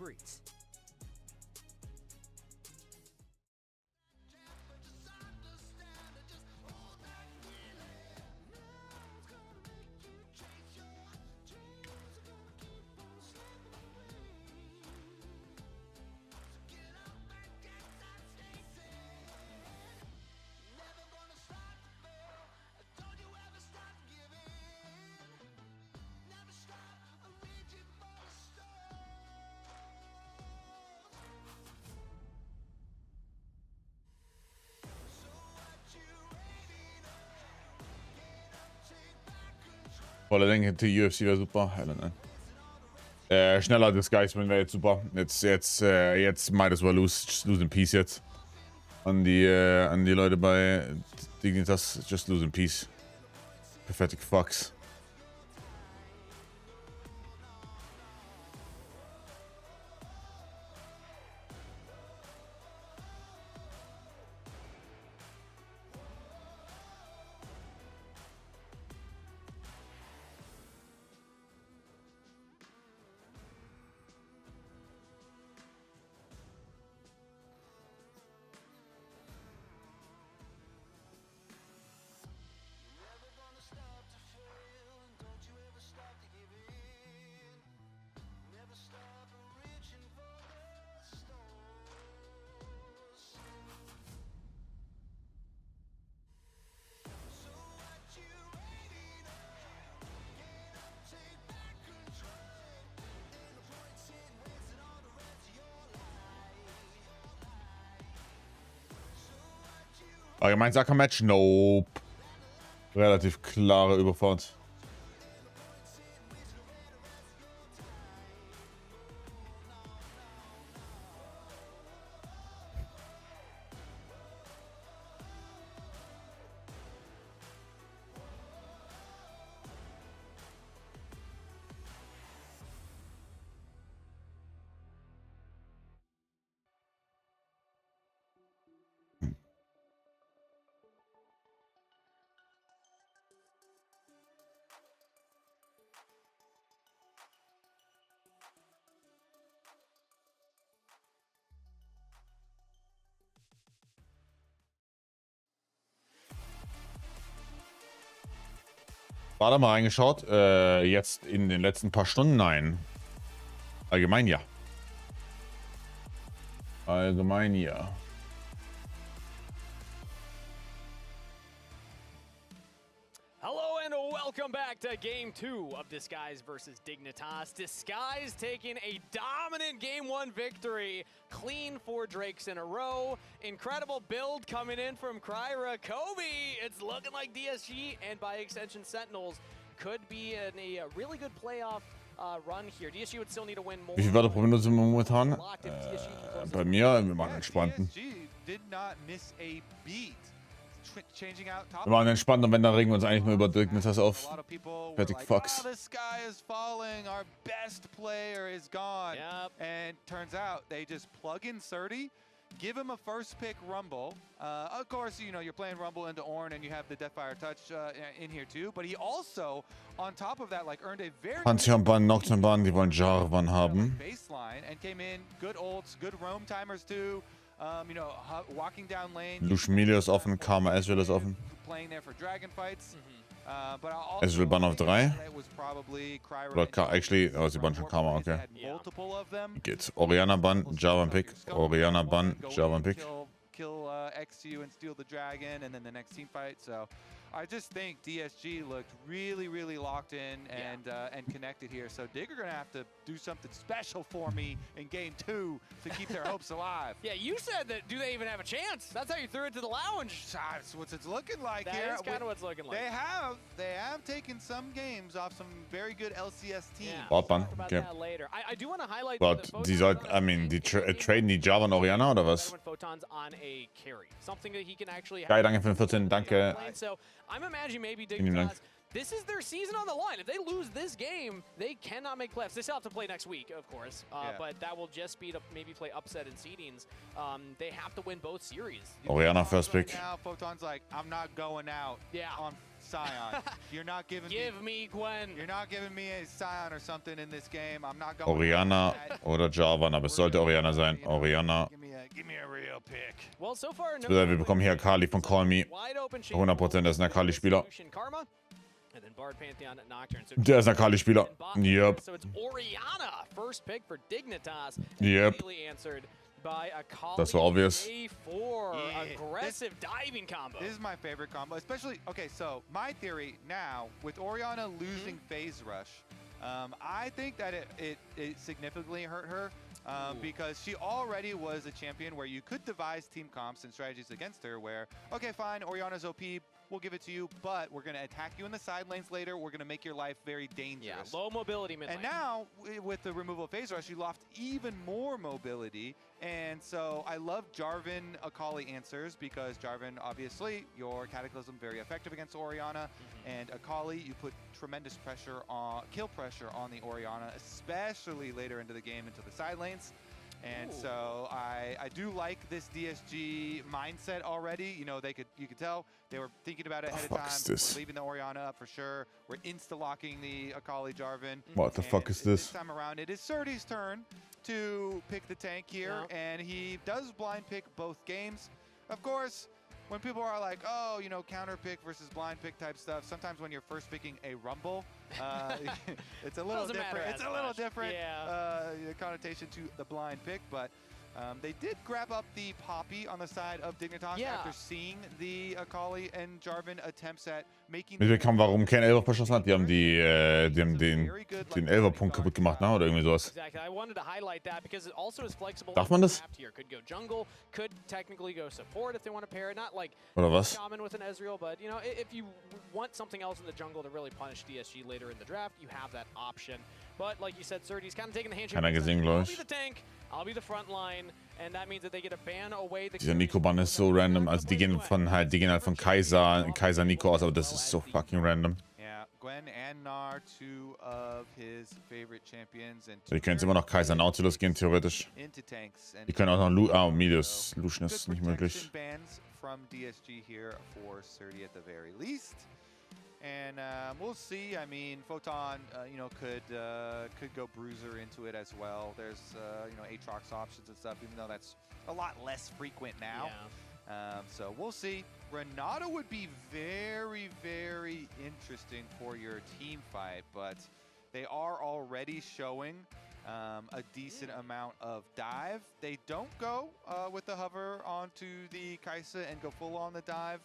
Voller Länge die UFC wäre super. Schneller Disguise wäre jetzt super. Jetzt might as well lose in peace jetzt. An die Leute bei Dignitas, just lose in peace. Pathetic fucks. Allgemein Sacker-Match? Nope. Relativ klare Überfahrt. War da mal reingeschaut? Jetzt in den letzten paar Stunden? Nein. Allgemein ja. Allgemein ja. Hello and welcome back to Game 2 of Disguise versus Dignitas. Disguise taking a dominant Game 1 victory. Clean 4 Drakes in a row. Incredible build coming in from Kryra. Kobe, it's looking like DSG and by extension Sentinels could be in a really good playoff run here. DSG would still need to win more. Wie viel Wörter pro Minute sind wir momentan? Bei mir, wir waren entspannt. DSG did not miss a beat. Changing out top. Wir waren entspannt und wenn, dann regen wir uns eigentlich nur über Dignitas auf. Fertig, Fox. The sky is falling. Our best player is gone. Yep. And turns out they just plug in Surdy, give him a first pick Rumble. Of course, you know, you're playing Rumble into Ornn and you have the Deathfire touch in here too. But he also, on top of that, like earned a very Pantheon-Ban, Nocturne-Ban, die wollen Jarvan haben. baseline and came in good ults, good roam timers too. You know, walking down lane. Lushmilio ist offen, Karma Ezreal ist offen. Playing there for dragon fights. But Ezreal Ban auf 3. it was probably Kryra Oder actually, oh, sie bannen schon Karma, okay. had multiple of them. Geht's. Orianna Ban, Jarvan Pick. Orianna Ban, Jarvan Pick. Kill XU and steal the dragon, and then the next team fight. So I just think DSG looked really locked in and connected here. So Digger gonna have to do something special for me in Game 2 to keep their hopes alive. Yeah, you said that. Do they even have a chance? That's how you threw it to the lounge. That's what it's looking like That here. is kind of what it's looking like. They have taken some games off some very good LCS teams. Yeah, Botban, we'll talk about okay. that later. I do want to highlight But that die sollten, I mean, die traden die Jarvan Orianna oder was? Photons on a carry. Something that he can actually Geil, danke für den 14, danke. So I'm imagining maybe Vielen Dank. Dignitas, this is their season on the line. If they lose this game, they cannot make playoffs. They still have to play next week, of course, but that will just be to maybe play upset in seedings. They have to win both series. Orianna first pick. Now Photon's like, I'm not going out on Scion. You're not giving me Gwen. You're not giving me a Scion or something in this game. I'm not going Orianna oder Jarvan, aber es sollte Orianna sein. Orianna. Give me a real pick. Well, so far, Wir bekommen hier Kali von Call Me. 100%, der ist ein Akali-Spieler. And then Bard Pantheon Nocturne. So Der ist ein Akali-Spieler. Yep. So it's Orianna, first pick for Dignitas. Yep. Immediately answered by Akali. Das war obvious. A4, aggressive diving combo. This is my favorite combo, especially, okay, so my theory now, with Orianna losing phase rush, I think that it significantly hurt her because she already was a champion where you could devise team comps and strategies against her where, okay, fine, Orianna's OP, we'll give it to you, but we're going to attack you in the side lanes later. We're going to make your life very dangerous. Yeah, low mobility mid lane. And now, with the removal of phase rush, you lost even more mobility. And so I love Jarvan Akali answers because Jarvan, obviously, your Cataclysm very effective against Orianna. And Akali, you put tremendous pressure on, kill pressure on the Orianna, especially later into the game, into the side lanes. And so I do like this DSG mindset already. You know, you could tell they were thinking about it ahead of time. We're leaving the Orianna up for sure. We're insta-locking the Akali Jarvan. What the fuck is this? This time around, it is Surdy's turn to pick the tank here, and he does blind pick both games. Of course, when people are like, oh, you know, counter pick versus blind pick type stuff, sometimes when you're first picking a Rumble, it's a little different. It's a little different connotation to the blind pick, but They did grab up the Poppy on the side of Dignitas after seeing the Akali and Jarvan attempts at making. Mitbekommen, warum kein Elfer verschossen hat? Die haben den Elfer-Punkt kaputt gemacht, ne? Oder irgendwie sowas. Exactly. I wanted to highlight that because it also is flexible. Darf man das? Here could go jungle, could technically go support if they want to pair it. Not like Oder was? common with an Ezreal, but you know, if you want something else in the jungle to really punish DSG later in the draft, you have that option. But like you said, Serdy's kind of taking the handshake. Keiner gesehen, glaube I'll be ich. the tank, I'll be the front line, and that means that they get a ban away. Dieser Nico-Bann ist so random. Also die gehen halt von Kaiser Nico aus, aber das ist so fucking random. Yeah, Gwen and Gnar, two of his favorite champions, and Die können jetzt immer noch Kaiser Nautilus gehen, theoretisch. into tanks. And Die können auch noch Medius. Lucian ist nicht möglich. Bans from DSG here for Serdy at the very least. And we'll see. I mean, Photon, you know, could go Bruiser into it as well. There's, you know, Aatrox options and stuff, even though that's a lot less frequent now. Yeah. So we'll see. Renata would be very, very interesting for your team fight, but they are already showing a decent amount of dive. They don't go with the hover onto the Kai'Sa and go full on the dive.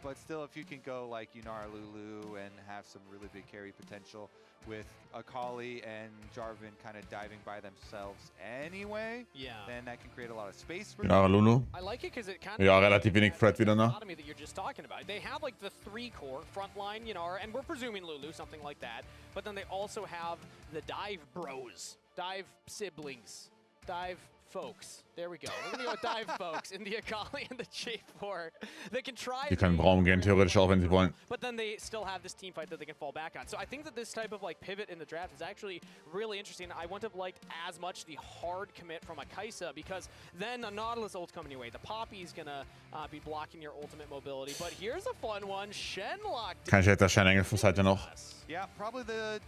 But still, if you can go like Yunar Lulu and have some really big carry potential with Akali and Jarvan kind of diving by themselves anyway, then that can create a lot of space for Yunar Lulu. I like it because it kind of Ja, relativ wenig Threat wieder, ne? that you're just talking about. They have like the three core frontline, Yunar, and we're presuming Lulu, something like that. But then they also have the dive bros, dive siblings, dive folks. There we go. We're gonna go with dive folks in the Akali and the J4. They can try. Die können Braum gehen, theoretisch auch, wenn sie wollen. But then they still have this team fight that they can fall back on. So I think that this type of like pivot in the draft is actually really interesting. I wouldn't have liked as much the hard commit from a Kai'Sa because then a Nautilus ult coming your way. The Poppy's gonna be blocking your ultimate mobility. But here's a fun one. Shen locked. Kein Jet, der Shen-Engel von Seite noch. Yeah, probably the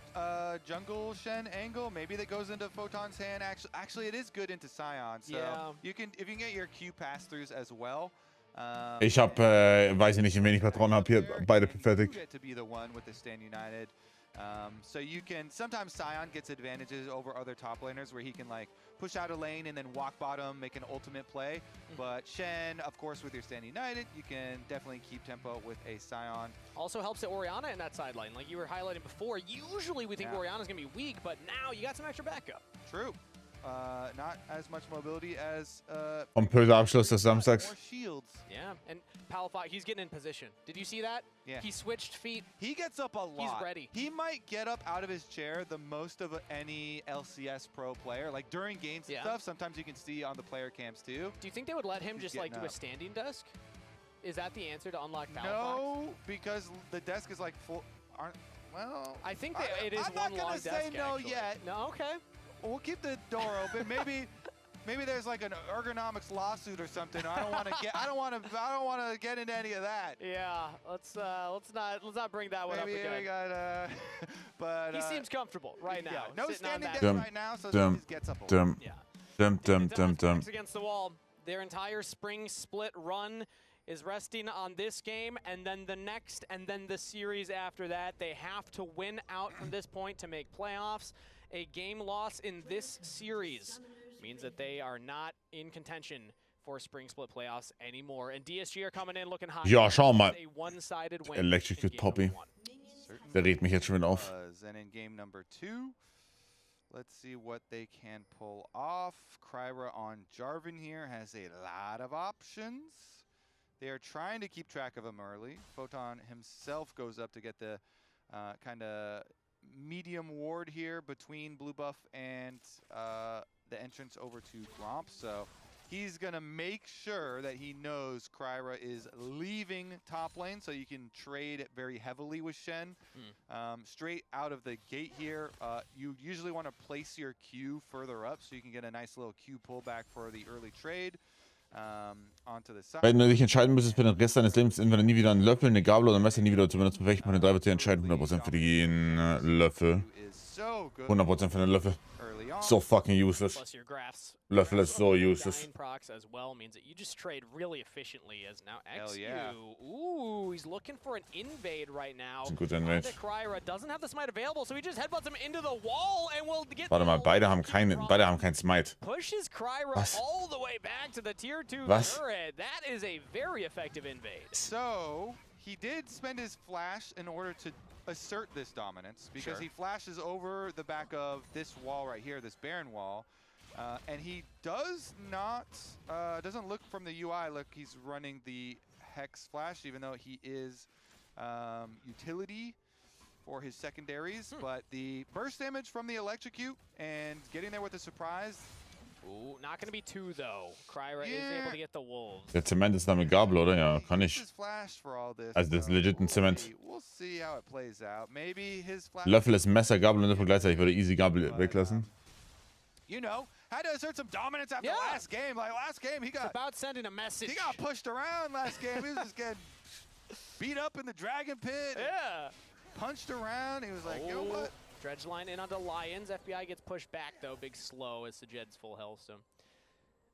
jungle Shen angle. Maybe that goes into Photon's hand. Actually, it is good into Sion. So you can, if you can get your Q pass-throughs as well. Ich hab, weiß ich nicht, in wenig Patronen hab hier beide fertig. To be the one with the Stand United. So you can, sometimes Sion gets advantages over other top laners where he can like push out a lane and then walk bottom, make an ultimate play. But Shen, of course, with your Stand United, you can definitely keep tempo with a Sion. Also helps at Orianna in that sideline. Like you were highlighting before, usually we think Orianna's gonna be weak, but now you got some extra backup. True. Not as much mobility as Pompöser Abschluss des Samstags. more shields. Yeah, and Palafox, he's getting in position. Did you see that? Yeah. He switched feet. He gets up a lot. He's ready. He might get up out of his chair the most of any LCS pro player. Like during games and stuff, sometimes you can see on the player cams too. Do you think they would let him just like do a standing desk? Is that the answer to unlock Palafox? No, because the desk is like full. Well, I think that it is I'm one not gonna long say desk, no actually. yet. No, okay. We'll keep the door open. Maybe there's like an ergonomics lawsuit or something. I don't want to get into any of that. Yeah, let's not bring that one Maybe up again. we got but he seems comfortable right now. Yeah, no sitting on standing that. desk right now, so he just gets up a little. Backs against the wall. Their entire spring split run is resting on this game, and then the next, and then the series after that. They have to win out from this point to make playoffs. A game loss in this series means that they are not in contention for spring split playoffs anymore. And DSG are coming in looking hot. Ja, schau mal. A one-sided win. Electrocute Poppy. Der regt mich jetzt schon wieder auf. And in game number 2, let's see what they can pull off. Kryra on Jarvan here has a lot of options. They are trying to keep track of him early. Photon himself goes up to get the kind of medium ward here between Blue Buff and the entrance over to Gromp. So he's going to make sure that he knows Kryra is leaving top lane, so you can trade it very heavily with Shen. Straight out of the gate here, you usually want to place your Q further up so you can get a nice little Q pullback for the early trade. Onto the side. Wenn du dich entscheiden müsstest für den Rest deines Lebens, entweder nie wieder einen Löffel, eine Gabel oder ein Messer, nie wieder zu benutzen, welchen von den 3 wird dir entscheiden? 100% für den Löffel. 100% für den Löffel. early on. So fucking useless. Plus your graphs. Löffel is so useless. Dying procs as well means that you just trade really efficiently as now Hell XU. yeah. Ooh, he's looking for an invade right now. Das ist ein guter Invade. Kryra doesn't have the smite available, so he just headbutts him into the wall and will get. Warte mal, beide haben keinen Smite. Pushes Kryra Was? all the way back to the tier 2 Was? turret. That is a very effective invade. So he did spend his flash in order to assert this dominance because he flashes over the back of this wall right here, this Baron wall. And he does not, doesn't look from the UI, look, he's running the Hex Flash, even though he is utility for his secondaries. But the burst damage from the Electrocute and getting there with a surprise. Ooh, not going to be 2, though. Kryra is able to get the Wolves. Der Zement ist damit Gabel, oder? Ja, kann ich. Also das ist legit ein Zement. We'll see how it plays out. Maybe his flash. Löffel ist Messer, Gabel und Löffel gleichzeitig. Ich würde easy Gabel weglassen. You know, had to assert some dominance after last game. Like last game, he got about sending a message. He got pushed around last game. He was just getting beat up in the Dragon Pit. Yeah. Punched around. He was like, you know what? Dredge line in onto Lions. FBI gets pushed back though. Big slow as the Jed's full health. So,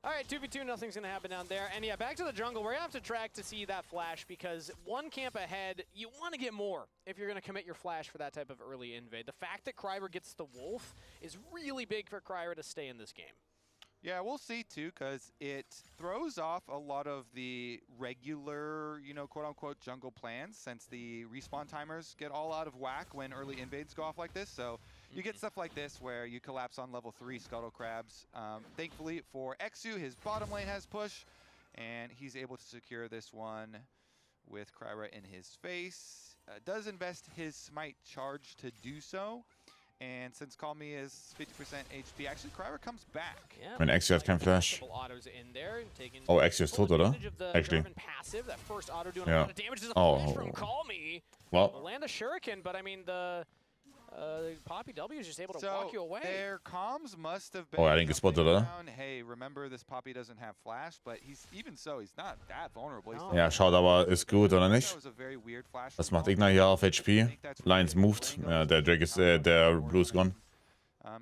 all right, 2v2. Nothing's gonna happen down there. And yeah, back to the jungle. We're gonna have to track to see that flash because one camp ahead. You want to get more if you're gonna commit your flash for that type of early invade. The fact that Kryra gets the wolf is really big for Kryra to stay in this game. Yeah, we'll see too, because it throws off a lot of the regular, you know, quote-unquote jungle plans, since the respawn timers get all out of whack when early invades go off like this. So you get stuff like this where you collapse on level 3 Scuttle Crabs. Thankfully for XU, his bottom lane has push, and he's able to secure this one with Kryra in his face. Does invest his smite charge to do so. And since Call Me is 50% HP, actually Kryra comes back. Yeah, Mein XU hat kein Flash. Oh, XU ist tot, oder? Actually. Ja. Oh. Well. Land a shuriken, but I mean the Poppy W is just able to walk you away. Their comms must have been. Oh, er hat ihn gespottet, oder? Hey, remember this Poppy doesn't have flash, but he's even so he's not that vulnerable. Ja, schaut aber, ist gut, oder nicht? Was macht Igna hier auf HP? Lions moved. Ja, der Drake ist, der Blue ist gone.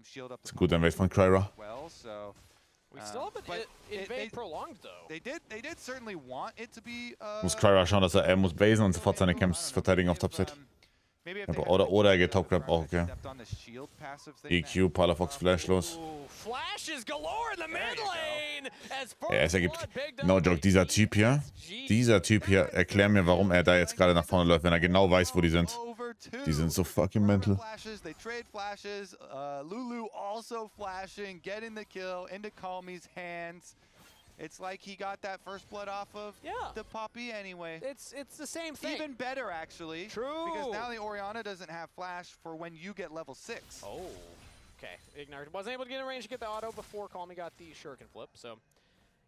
Ist ein guter Invade von Kryra. We still have an invade prolonged though. They did certainly want it to be. Muss Kryra schauen, dass er muss basen und sofort seine Camps verteidigen auf Topside. Oder er geht Topgrab auch, okay. EQ, Palafox, Flash los. Ja, es ergibt. No joke, dieser Typ hier, erklär mir, warum er da jetzt gerade nach vorne läuft, wenn er genau weiß, wo die sind. Die sind so fucking mental. They trade flashes. Lulu also flashing, getting the kill into Calmy's hands. It's like he got that first blood off of the Poppy anyway. It's the same thing. Even better, actually. True. Because now the Orianna doesn't have flash for when you get level 6. Oh, okay. Ignar wasn't able to get in range to get the auto before Calmy got the shuriken flip, so.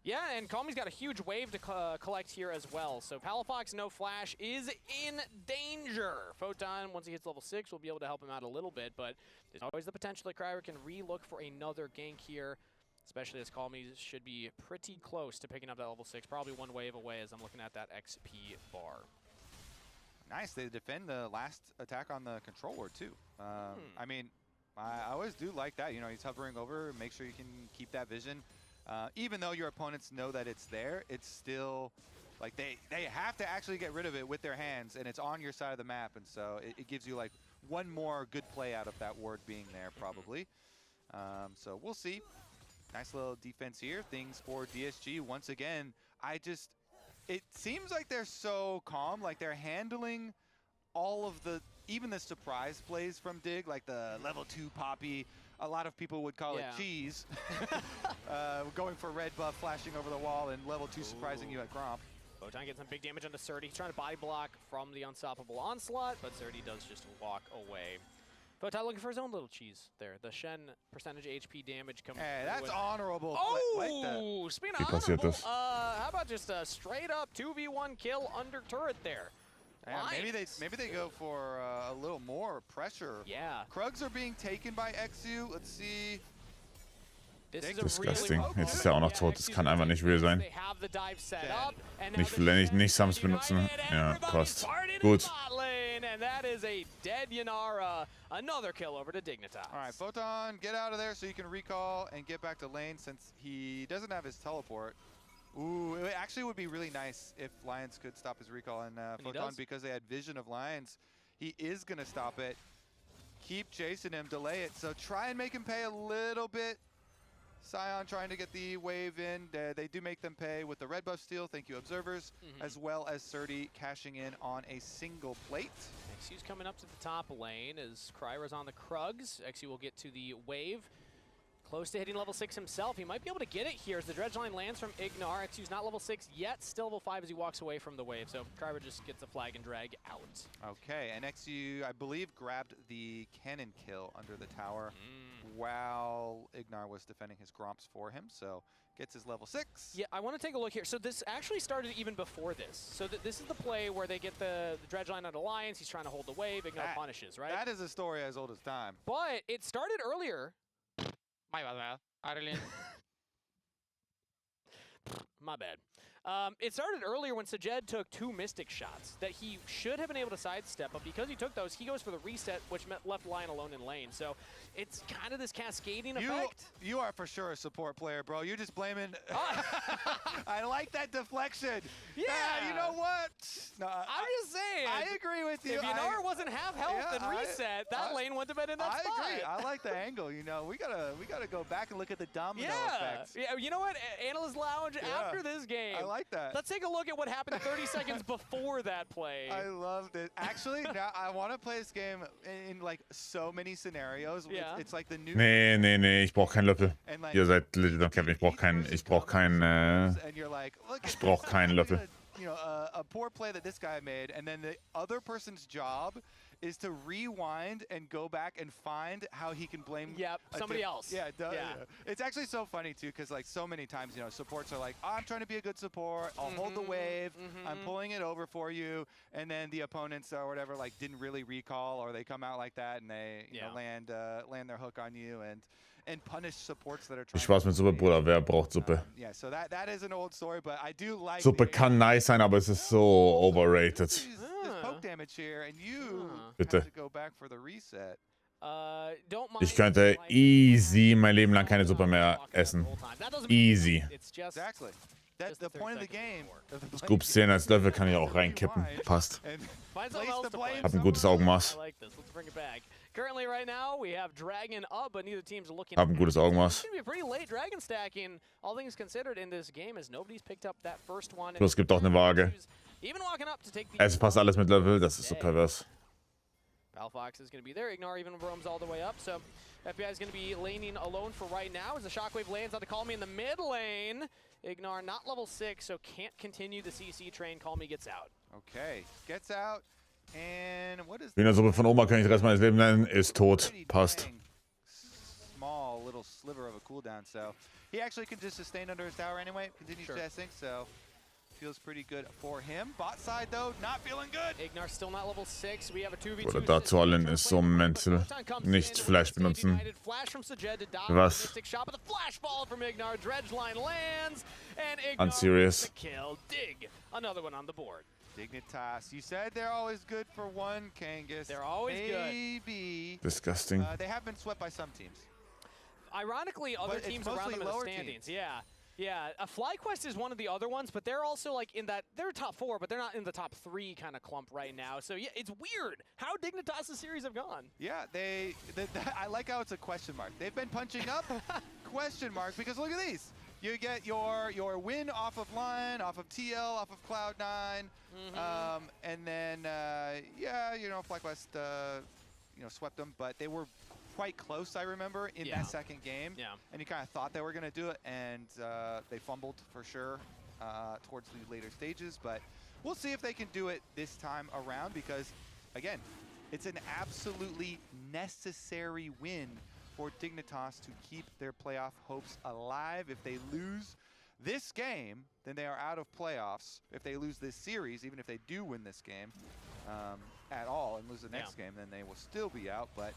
Yeah, and Calmy's got a huge wave to collect here as well. So Palafox, no flash, is in danger. Photon, once he hits level 6, will be able to help him out a little bit, but there's always the potential that Kryra can re-look for another gank here. Especially as Calmy should be pretty close to picking up that level 6. Probably one wave away as I'm looking at that XP bar. Nice. They defend the last attack on the control ward too. I mean, I always do like that. You know, he's hovering over, make sure you can keep that vision. Even though your opponents know that it's there, it's still like they have to actually get rid of it with their hands, and it's on your side of the map, and so it gives you like one more good play out of that ward being there probably. So we'll see. Nice little defense here. Things for DSG. Once again, it seems like they're so calm. Like they're handling all of even the surprise plays from Dig, like the level 2 Poppy. A lot of people would call it cheese. Going for red buff, flashing over the wall, and level 2 surprising you at Gromp. Photon gets some big damage onto Surdy. He's trying to body block from the unstoppable onslaught, but Surdy does just walk away. Photon looking for his own little cheese there. The Shen percentage HP damage coming. Hey, that's honorable. Oh, speaking of honorable, how about just a straight up 2v1 kill under turret there? Yeah, maybe they go for a little more pressure. Yeah. Krugs are being taken by XU. Let's see. Disgusting. Jetzt ist er auch noch tot. Das kann einfach nicht real sein. Nicht Sums benutzen. Ja, passt. Gut. in, and that is a dead Yanara. Another kill over to Dignitas. All right, Photon, get out of there so you can recall and get back to lane since he doesn't have his teleport. Ooh, it actually would be really nice if Lions could stop his recall, and Photon, because they had vision of Lions, he is going to stop it. Keep chasing him, delay it. So try and make him pay a little bit. Sion trying to get the wave in. They do make them pay with the red buff steal. Thank you, observers, as well as Surdy cashing in on a single plate. XU's coming up to the top lane as Kryra's on the Krugs. XU will get to the wave. Close to hitting level 6 himself. He might be able to get it here as the dredge line lands from Ignar. XU's not level 6 yet, still level 5 as he walks away from the wave. So Kryra just gets a flag and drag out. Okay, and XU, I believe, grabbed the cannon kill under the tower while Ignar was defending his Gromps for him. So gets his level 6. Yeah, I want to take a look here. So this actually started even before this. So this is the play where they get the dredge line on Alliance. He's trying to hold the wave. Ignar punishes, right? That is a story as old as time. But it started earlier. My bad. Arlene. My bad. It started earlier when Sajed took 2 Mystic shots that he should have been able to sidestep, but because he took those, he goes for the reset, which left Lion alone in lane. So it's kind of this cascading effect. You are for sure a support player, bro. You're just blaming. I like that deflection. Yeah. You know what? No, I'm just saying. I agree with you. If Yanara wasn't half health and reset, that lane wouldn't have been in that spot. I agree. I like the angle. You know, we gotta go back and look at the domino effects. Yeah. You know what? Analyst Lounge after this game. I like that. Let's take a look at what happened 30 seconds before that play. I loved it. Actually, now I want to play this game in like so many scenarios. Yeah. It's like the new. Nee, ich brauch keinen Löffel. Like, Ihr seid legit am Kevin, ich brauch keinen Löffel. You know, a poor play that this guy made, and then the other person's job is to rewind and go back and find how he can blame somebody else. Yeah. It's actually so funny too, because like so many times, you know, supports are like, oh, I'm trying to be a good support, I'll hold the wave, I'm pulling it over for you, and then the opponents or whatever like didn't really recall, or they come out like that and they you know, land their hook on you and punish supports that are trying. Ich Spaß mit Suppe, Bruder. Wer braucht Suppe? Yeah, so that is an old story, but I do like. Suppe kann nice sein, aber es ist so overrated. There's poke damage here, and you Bitte. have to go back for the reset. Ich könnte easy mein Leben lang keine Suppe mehr essen. Easy. Exactly. That's the point of the game. Scoop 10 als Löffel kann ich auch reinkippen. Passt. Hab ein gutes Augenmaß. Currently, right now, we have Dragon up, but neither team's looking. Hab ein gutes Augenmaß. It's gonna be a pretty late Dragon stacking, all things considered, in this game, as nobody's picked up that first one. Plus, es gibt auch eine Waage. Even walking up to take the. Es passt alles mit Löffel, das ist so pervers. Palfox is going to be there. Ignar even roams all the way up, so FBI is going to be laning alone for right now as the Shockwave lands on the Call Me in the mid lane. Ignar not level 6, so can't continue the CC train. Call Me gets out. Okay, gets out. And what is Hühnersuppe von Oma kann ich den Rest meines Lebens nennen, ist tot. Passt. Small little sliver of a cooldown, so he actually can just sustain under his tower anyway. Continues chasing, so feels pretty good for him. Bot side though, not feeling good. Ignar still not level 6. We have a 2v2. Oder dazu allen ist so mental. Nicht Flash benutzen. Was? I'm serious. Kill. Dig. Another one on the board. Dignitas, you said they're always good for one, Kangas. They're always Maybe. good. Disgusting. They have been swept by some teams. Ironically, other teams around them in the standings. Yeah. FlyQuest is one of the other ones, but they're also like in that, they're top 4, but they're not in the top 3 kind of clump right now. So yeah, it's weird how Dignitas' series have gone. Yeah, I like how it's a question mark. They've been punching up, question mark, because look at these. You get your win off of Line, off of TL, off of Cloud9, and then yeah, you know, FlyQuest you know, swept them, but they were quite close, I remember, in that second game. Yeah. And you kind of thought they were going to do it, and they fumbled for sure towards the later stages. But we'll see if they can do it this time around, because, again, it's an absolutely necessary win for Dignitas to keep their playoff hopes alive. If they lose this game, then they are out of playoffs. If they lose this series, even if they do win this game at all and lose the next game, then they will still be out. But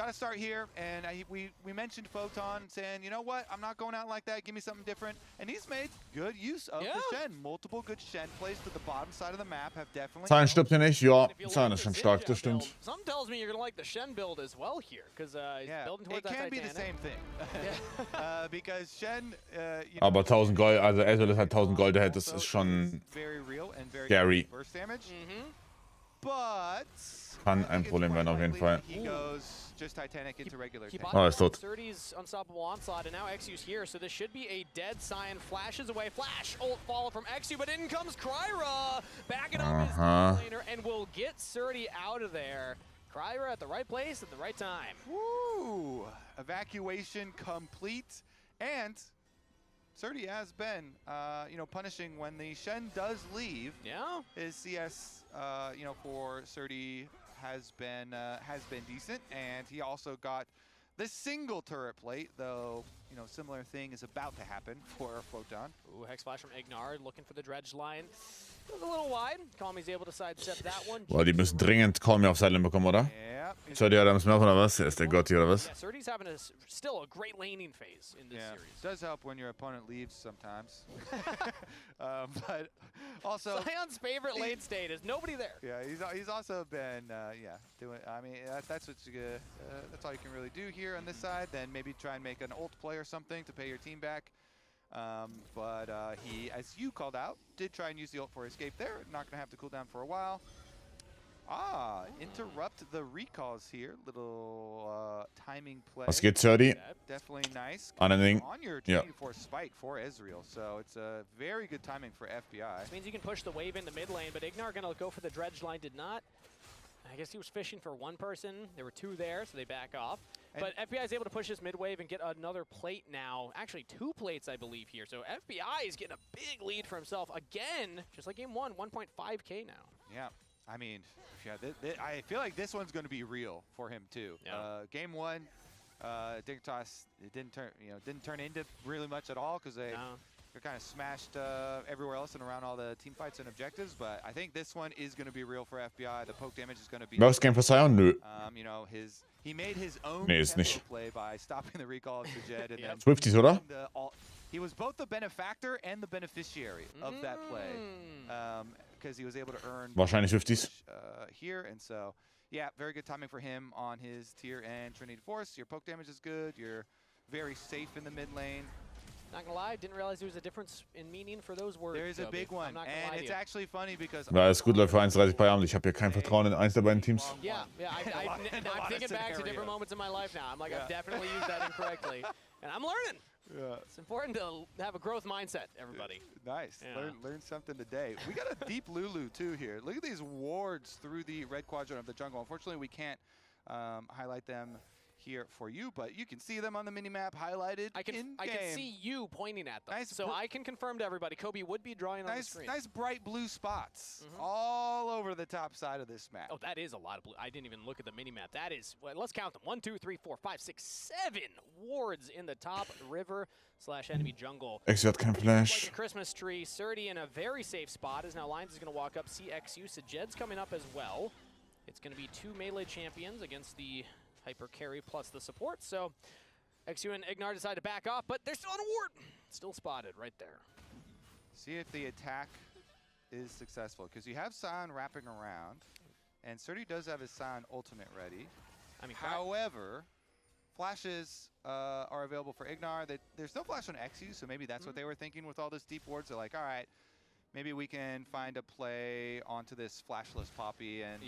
got to start here, and we mentioned Photon saying, you know what, I'm not going out like that, give me something different, and he's made good use of the Shen. Multiple good Shen plays to the bottom side of the map have definitely Zahlen helped. stirbt hier nicht? Ja, Zahlen ist schon stark, das stimmt. Some tells me you're gonna like the Shen build as well here, because he's building towards that It can be the same thing. Because Shen, you know, Aber 1000 Gold, also Ezreal ist halt 1000 Gold ahead, das ist schon very real and very scary. burst damage. But Kann ein Problem werden auf jeden Fall. he goes just Titanic into regular tank. Oh, er ist tot. 30's unstoppable onslaught, and now Exu's here, so this should be a dead sign. Flashes away, flash, ult fall from Exu, but in comes Kryra, backing up his laner, and will get Surdy out of there. Kryra at the right place at the right time. Woo! Evacuation complete, and Surdy has been, you know, punishing when the Shen does leave. Yeah. His CS, you know, for Surdy has been decent, and he also got the single turret plate, though, you know, similar thing is about to happen for Photon. Ooh, Hex Flash from Ignar, looking for the dredge line. It was a little wide. Calmy's able to sidestep that one. Boah, die müssen dringend Calmy auf Sideline bekommen, oder? Yeah. Surdy hat am Smurf oder was? Er ist der Gott hier, oder was? Yeah, Surdy's having still a great laning phase in this Yeah, series. does help when your opponent leaves sometimes. But also, Zion's favorite lane state is nobody there. yeah, he's also been doing. I mean, that's what that's all you can really do here on this side. Then maybe try and make an ult play or something to pay your team back. But he, as you called out, did try and use the ult for escape there. Not going to have to cool down for a while. Interrupt the recalls here. Little timing play. Was geht, Surdy? Definitely nice. Ding. On your Yeah. for spike for Ezreal, so it's a very good timing for FBI. This means you can push the wave into mid lane, but Ignar gonna go for the dredge line, did not. I guess he was fishing for one person. There were two there, so they back off. But FBI is able to push this mid wave and get another plate now. Actually, 2 plates, I believe, here. So FBI is getting a big lead for himself again, just like game 1, 1.5K now. Yeah, I mean, yeah, I feel like this one's going to be real for him too. Yeah. Game 1, Dignitas didn't turn into really much at all because they're kind of smashed everywhere else and around all the team fights and objectives. But I think this one is going to be real for FBI. The poke damage is going to be. Welches Game für Sion? Nö. You know, he made his own Nee, ist nicht. play by stopping the recall of the Jed and then Swifties, oder? he was both the benefactor and the beneficiary of that play because he was able to earn Wahrscheinlich Swifties. here, and so yeah, very good timing for him on his tier and Trinity Force. Your poke damage is good. You're very safe in the mid lane. Not gonna lie, didn't realize there was a difference in meaning for those words. There is a big one, and it's actually funny because Ja, ist gut, läuft für 1,30 bei Abend. Ich habe hier kein Vertrauen in eins der beiden Teams. Yeah, I'm thinking back to different moments in my life now. I'm like, I've definitely used that incorrectly, and I'm learning. Yeah. It's important to have a growth mindset, everybody. Nice. Yeah. Learn something today. We got a deep Lulu too here. Look at these wards through the red quadrant of the jungle. Unfortunately, we can't highlight them here for you, but you can see them on the minimap highlighted I can see you pointing at them, so I can confirm to everybody, Kobe would be drawing on the screen. Nice bright blue spots all over the top side of this map. Oh, that is a lot of blue. I didn't even look at the minimap. That is, well, let's count them. 1, 2, 3, 4, 5, 6, 7 wards in the top river/enemy jungle. Exu hat kein Like Flash. a Christmas tree. Surdy in a very safe spot as now Lions is going to walk up. CXU. Jed's coming up as well. It's going to be 2 melee champions against the hyper carry plus the support. So XU and Ignar decide to back off, but they're still on a ward. Still spotted right there. See if the attack is successful, because you have Sion wrapping around, and Surdy does have his Sion ultimate ready. I mean, however, flashes are available for Ignar. There's no flash on XU, so maybe that's what they were thinking with all this deep wards. They're like, all right, maybe we can find a play onto this flashless Poppy and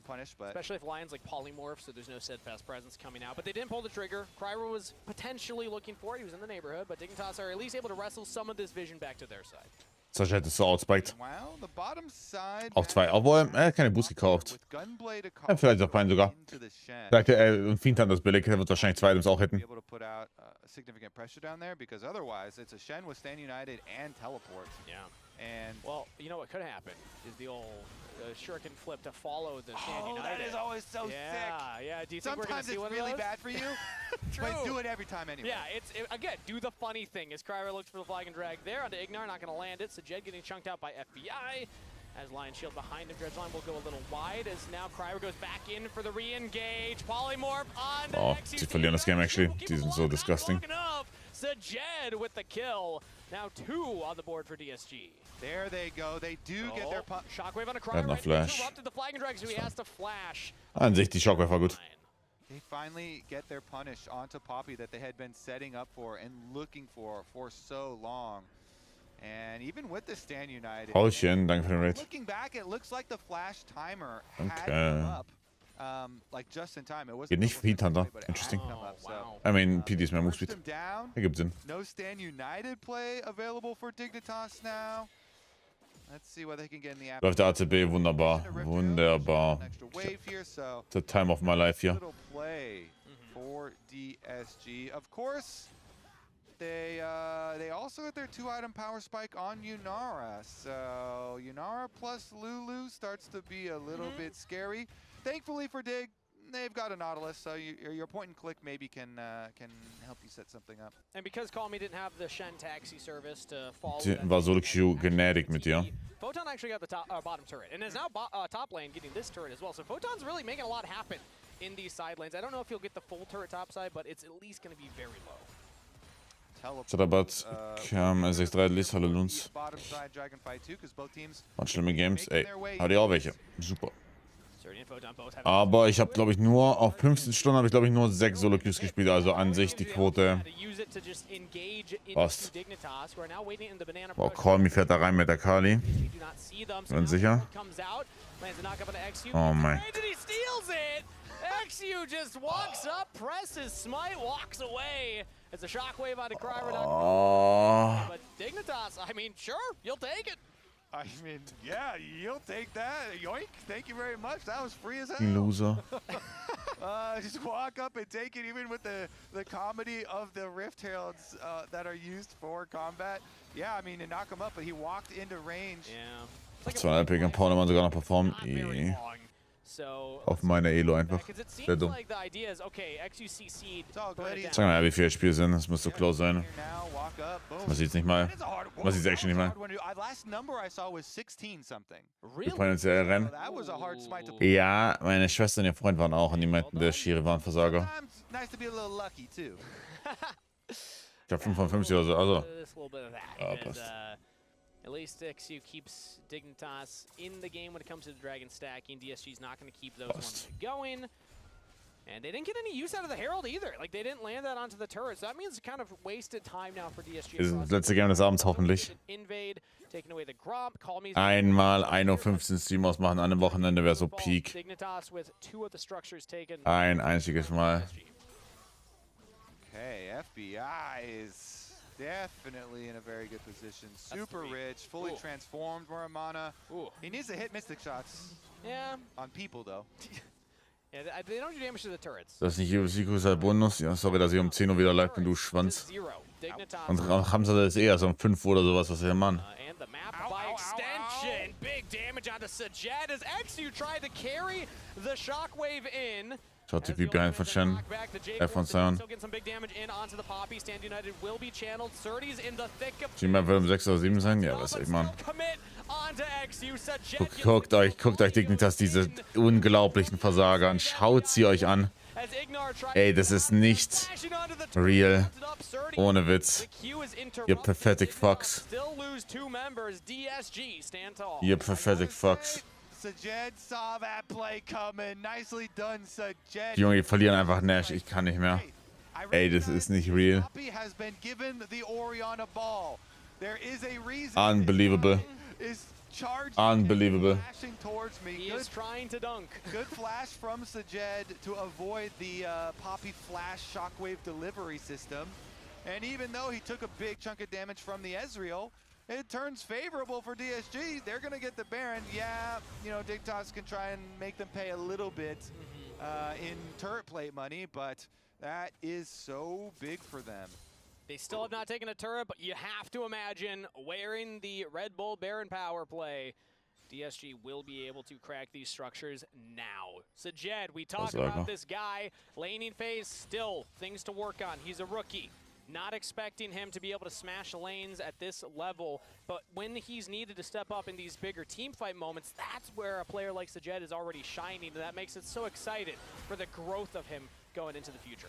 punish. But especially if Lion's like polymorph, so there's no steadfast presence coming out. But they didn't pull the trigger. Kryra was potentially looking for it. He was in the neighborhood, but Dignitas are at least able to wrestle some of this vision back to their side. Sascha hätte es so outspiked. wow, the bottom side Auf 2. Obwohl, er hat keine Boost gekauft. with Gunblade Ja, vielleicht auf einen sogar. into the Shen. Sagt er, und Fiend hat das billig. Er wird wahrscheinlich 2 Items auch Be hitten. able to put out significant pressure down there, because otherwise it's a Shen with Stand United and teleport. Yeah. And Well, you know what could happen is the old shuriken flip to follow the Stand United. that is always so sick. Yeah. Do you think we're gonna Sometimes see it's one really of those? bad for you, True. but do it every time anyway. Yeah, again, do the funny thing. As Kryra looks for the flag and drag there onto Ignar, not going to land it. So Jed getting chunked out by FBI. As Lion Shield behind him, Dredgeline will go a little wide as now Cryer goes back in for the re-engage. Polymorph on the Sie verlieren das Game actually. Die sind so disgusting. Sajed with the kill. Now 2 on the board for DSG. There they go. They do get their Shockwave on a Cryer. Hat noch Flash. Interrupted the Flag and Drag, so he has to flash. An sich, die Shockwave war gut. They finally get their punish onto Poppy that they had been setting up for and looking for so long. And even with the Stand United, Paulchen, danke für den Raid. looking back, it looks like the flash timer had come up, like just in time. It wasn't Geht nicht für Pete Hunter. but it had Interesting. come up, so. I mean, Pete ist mehr Move Pushed Speed. him down. Ergibt Sinn. No Stand United play available for Dignitas now. Let's see what they can get in the app. Läuft der ACB, wunderbar. Wunderbar. Extra wave here, so The time of my life hier. little play for DSG. Of course, they also get their 2-item power spike on Yunara. So Yunara plus Lulu starts to be a little bit scary. Thankfully for Dig, they've got a Nautilus, so your point and click maybe can help you set something up. And because Call Me didn't have the Shen taxi service to follow Die that war Solo Q gnädig mit dir. Photon actually got the bottom turret, and is now top lane getting this turret as well. So Photon's really making a lot happen in these side lanes. I don't know if he'll get the full turret top side, but it's at least going to be very low. Zerabat, Cam, R63, Liz, hallo Lunz. Bottom side Dragon Fight 2, because both teams Waren schlimme Games. Ey, hatte ich auch welche. Super. Surdy and Photon both have Aber ich habe, glaube ich, nur auf 15 Stunden habe ich, glaube ich, nur 6 Solo-Queues gespielt. Also an sich die Quote. Passt. Boah, Call Me fährt da rein mit der Kali. Bin sicher. Oh mein. XU just walks up, presses smite, walks away. It's a shockwave onto Cryer. Oh. But Dignitas, I mean, sure, you'll take it. I mean, yeah, you'll take that. Yoink, thank you very much. That was free as hell. Loser. Just walk up and take it, even with the comedy of the Rift Heralds that are used for combat. Yeah, I mean, to knock him up, but he walked into range. Yeah. 2,5 Pick und Paul sogar noch performen. Auf meine Elo einfach. Sehr dumm. Sag mal, wie viele Spiele sind. Das muss so close sein. Man sieht's nicht mal. Man sieht's actually nicht mal. Wir können uns ja rennen. Ja, meine Schwester und ihr Freund waren auch und die meinten, der Schiri war ein Versager. Ich hab 55 oder so, also. Ja, passt. At least XU keeps Dignitas in the game when it comes to the Dragon stacking. DSG's not going to keep those ones going. And they didn't get any use out of the Herald either. Like, they didn't land that onto the turret. So that means kind of wasted time now for DSG. Das letzte Game des Abends hoffentlich. Invade, taking away the Gromp. Call Me. Einmal 1:15 Uhr Stream ausmachen an einem Wochenende wäre so Peak. Dignitas with 2 of the structures taken. Ein einziges Mal. Okay, FBI is definitely in a very good position. Super rich, fully transformed Muramana. He needs to hit Mystic shots. Yeah. On people, though. Yeah, they don't do damage to the turrets. Das ist nicht UC ist halt Bonus. Ja, sorry, dass ich um 10 Uhr wieder live bin, du Schwanz. Und Hamza das ist eher so um 5 Uhr oder sowas, was ist der Mann? And the map by extension. Big damage onto Sajed as XU tried to carry the shockwave in. Schaut die Piep geheim von Shen. Von Sion. G-Map wird um 6 oder 7 sein? Ja, was ich meine. Guckt euch Dignitas diese unglaublichen Versager an. Schaut sie euch an. Ey, das ist nicht real. Ohne Witz. Ihr pathetic fucks. Ihr pathetic fucks. Sajed saw that play coming. Nicely done, Sajed. Die Junge, die verlieren einfach Nash. Ich kann nicht mehr. Ey, das ist nicht real. Unbelievable. Unbelievable. He is trying to dunk. Good flash from Sajed to avoid the Poppy flash shockwave delivery system. And even though he took a big chunk of damage from the Ezreal, it turns favorable for DSG. They're going to get the Baron. Yeah, you know, Dignitas can try and make them pay a little bit in turret plate money, but that is so big for them. They still have not taken a turret, but you have to imagine wearing the Red Bull Baron power play, DSG will be able to crack these structures now. Sajed, we talk about this guy. Laning phase, still things to work on. He's a rookie. Not expecting him to be able to smash lanes at this level, but when he's needed to step up in these bigger team fight moments, that's where a player like Sajed is already shining, and that makes it so excited for the growth of him going into the future.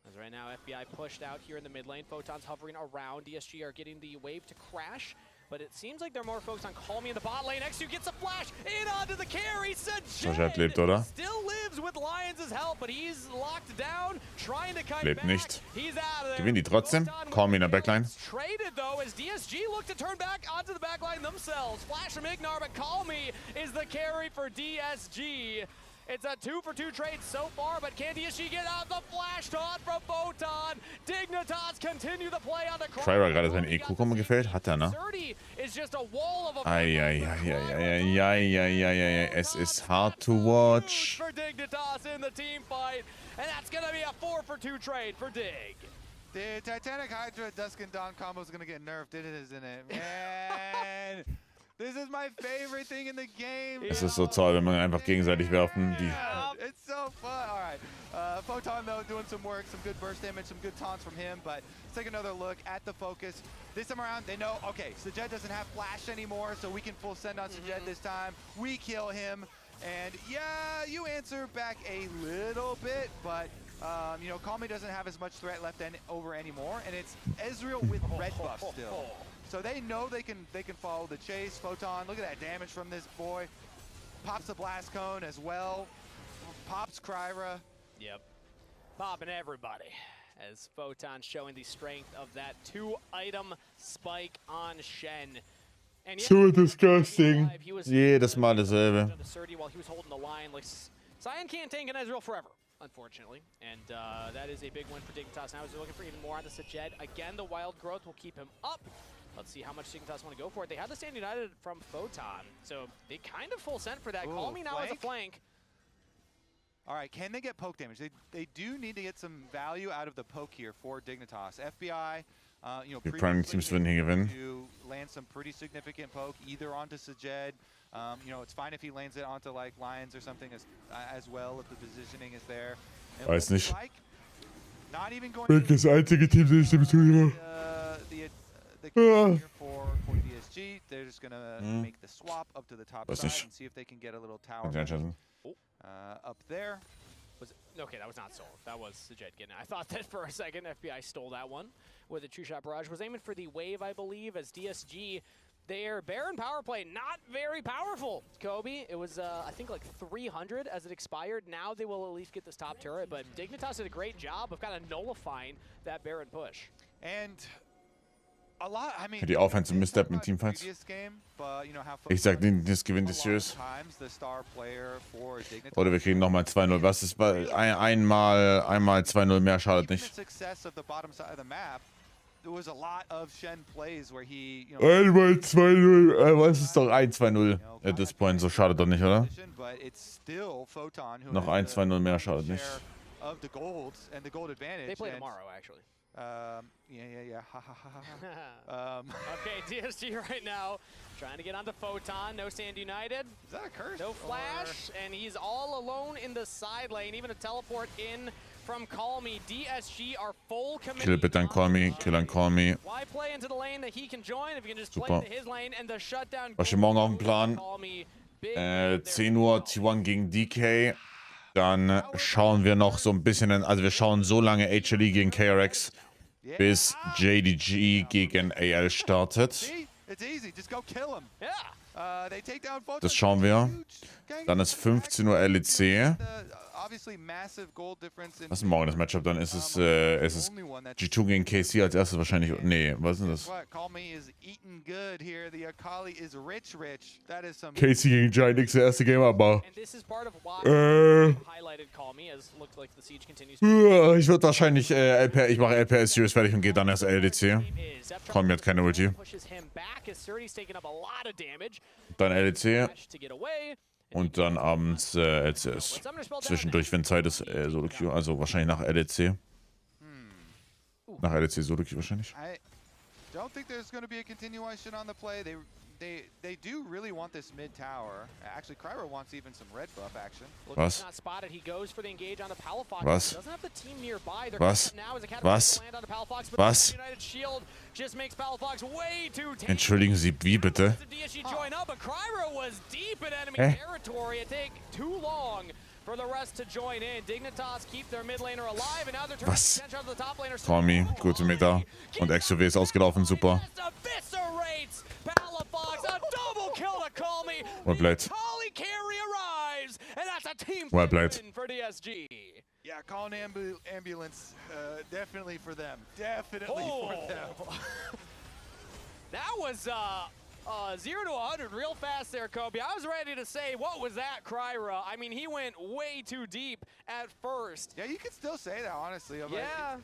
As right now, FBI pushed out here in the mid lane. Photon's hovering around. DSG are getting the wave to crash, but it seems like they're more focused on Call Me in the bot lane. X2 gets a flash in onto the carry. Sajed lebt, oder? Still lives with Lions' help, but he's locked down, trying to come Lebt back. nicht. He's out of there. Gewinnen die trotzdem? Call Me in der Backline. Traded though, as DSG look to turn back onto the backline themselves. Flash from Ignar, but Call Me is the carry for DSG. It's a 2-for-2 trade so far, but can DSG get out the flash taunt from Photon? Dignitas continue the play on the Cryra gerade seine EQ-Kombo gefällt? Hat er, ne? Eieieiei. Es ist hard to watch. For Dignitas in the team fight, and that's gonna be a 4-for-2 trade for Dig. The Titanic Hydra Dusk and Dawn combo is gonna get nerfed, isn't it? Man, this is my favorite thing in the game. Es ist so toll, wenn man einfach gegenseitig werfen. It's so fun. All right, Photon though doing some work, some good burst damage, some good taunts from him. But let's take another look at the focus. This time around, they know, okay, Sajed doesn't have flash anymore, so we can full send on Sajed this time. We kill him, and yeah, you answer back a little bit, but you know, Call Me doesn't have as much threat left over anymore, and it's Ezreal with red buff still. So they know they can follow the chase. Photon, look at that damage from this boy. Pops the blast cone as well. Pops Cryra. Yep. Popping everybody. As Photon showing the strength of that 2-item spike on Shen. And So disgusting. Jedes Mal dasselbe. While he was holding the line, like Cyan can't tank an Ezreal forever, unfortunately. And that is a big win for Dignitas. Now he's looking for even more on the Sajed. Again, the wild growth will keep him up. Let's see how much Dignitas want to go for it. They had the Stand United from Photon, so they kind of full sent for that. Call Me now as a flank. All right, can they get poke damage? They do need to get some value out of the poke here for Dignitas. FBI, you know, Die Prime Teams würden hier gewinnen. to land some pretty significant poke either onto Sajed. You know, it's fine if he lands it onto like Lions or something as well if the positioning is there. It Weiß nicht. like not even going Welches einzige Team sehe ich dem Zuhörer? the here for DSG. They're just gonna make the swap up to the top Weiß side nicht. and see if they can get a little tower Kann ich einschätzen. up there. Was it? Okay, that was not sold. That was Sajed getting it. I thought that for a second FBI stole that one with a two-shot barrage. Was aiming for the wave, I believe, as DSG, their Baron power play, not very powerful, Kobe. It was, I think, like 300 as it expired. Now they will at least get this top turret, but Dignitas did a great job of kind of nullifying that Baron push. And a lot, I mean, Für die Offensive Misstep in Teamfights. Ich sag, das gewinnt die Series. Oder wir kriegen nochmal 2-0. Was ist bei einmal 2-0 mehr schadet nicht. Einmal 2-0, was ist doch 1-2-0 at this point, so schadet doch nicht, oder? Noch 1-2-0 mehr schadet nicht. They play tomorrow, actually. Yeah. Okay, DSG right now trying to get onto Photon. No Stand United. Is that a curse? No flash, and he's all alone in the side lane. Even a teleport in from Call Me. DSG are full committed. Kill bitte an Call Me, kill an Call Me. Why play into the lane that he can join if he can just play into his lane and the shutdown? Was steht morgen auf dem Plan? 10 Uhr T1 gegen DK. Dann schauen wir noch so ein bisschen, also wir schauen so lange HLE gegen KRX, bis JDG gegen AL startet. Das schauen wir. Dann ist 15 Uhr LEC. Was ist morgen das Matchup? Dann ist es G2 gegen KC als erstes wahrscheinlich. Nee, was ist das? KC gegen Giant X, der erste Game, aber ich würde wahrscheinlich ich mache LPS Series fertig und gehe dann erst LDC. Call Me hat keine Ulti. Dann LDC. Und dann abends LCS. Zwischendurch, wenn Zeit ist, Solo Queue. Also wahrscheinlich nach LEC. Nach LEC Solo Queue wahrscheinlich. I don't think there's going to be a continuation on the play. they do really want this mid tower. Actually, Kryra wants even some red buff action. Was? Not spotted. He goes for the engage on the Palafox. Was? Doesn't have the team nearby. Was? Now as a Was? land on the Palafox, but Was? the United Shield just makes Palafox way too tanky. Entschuldigen Sie, wie bitte? DSG join up, but Kryra was deep in enemy Eh? territory. It take too long for the rest to join in. Dignitas keep their mid laner alive, and now they're turning Was? attention to the top laner. Tommy, gute Meta. Und XOW ist ausgelaufen, super. Eviscerates Palafox, a double kill to call me. Well played. Kali carry arrives, and that's a team Well played. win for DSG. Yeah, call an ambulance. Definitely for them. Definitely for them. That was 0 to 100 real fast there, Kobe. I was ready to say, what was that, Kryra? I mean, he went way too deep at first. Yeah, you could still say that, honestly. But Yeah.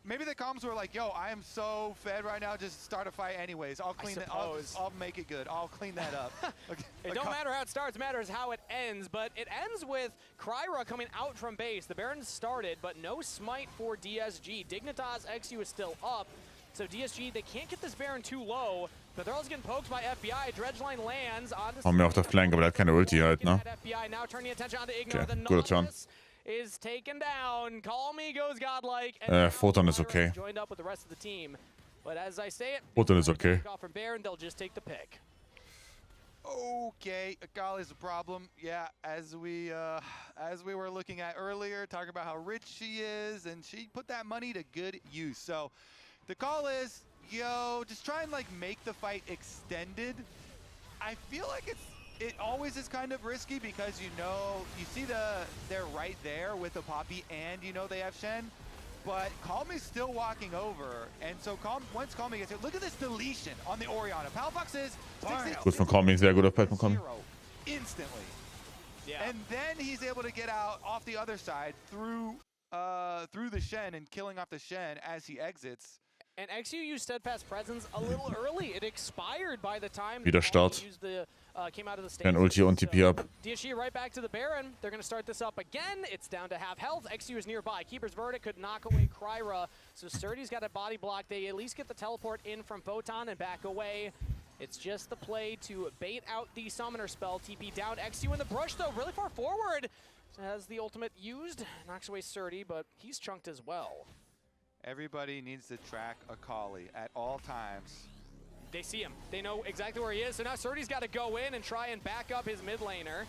Maybe the comms were like, yo, I am so fed right now, just start a fight anyways. I'll clean it. I'll make it good. I'll clean that up. Okay. It don't matter how it starts, matters how it ends. But it ends with Kryra coming out from base. The Baron started, but no smite for DSG. Dignitas XU is still up. So DSG, they can't get this Baron too low, but they're also getting poked by FBI. Dredgeline lands on Haben wir auch der Flank, aber der hat keine Ulti halt, ne? FBI now turning attention on the Ignore. Okay, The guter Turn. Nautilus is taken down. Call me goes godlike. And now Photon ist Kryra okay. joined up with the rest of the team. But as I say it, Photon ist okay. off from Baron, they'll just take the pick. Okay, Akali's a problem. Yeah, as we were looking at earlier, talking about how rich she is, and she put that money to good use. So the call is, yo, just try and like make the fight extended. I feel like it always is kind of risky because you see they're right there with the Poppy and they have Shen. But Calmy's still walking over, and so once Calmy gets here, look at this deletion on the Orianna. Palafox is Gut von Calmy, sehr guter Play von Calmy. instantly. Yeah. And then he's able to get out off the other side through the Shen and killing off the Shen as he exits. And XU used Steadfast Presence a little early. It expired by the time Wieder Start. came out of the stage. Ein Ulti und TP ab. DSG right back to the Baron. They're going to start this up again. It's down to half health. XU is nearby. Keeper's Verdict could knock away Kryra. So Sturdy's got a body block. They at least get the teleport in from Photon and back away. It's just the play to bait out the Summoner spell. TP down. XU in the brush, though, really far forward. Has the ultimate used. Knocks away Sturdy, but he's chunked as well. Everybody needs to track Akali at all times. They see him. They know exactly where he is. So now Sturdy's got to go in and try and back up his mid laner.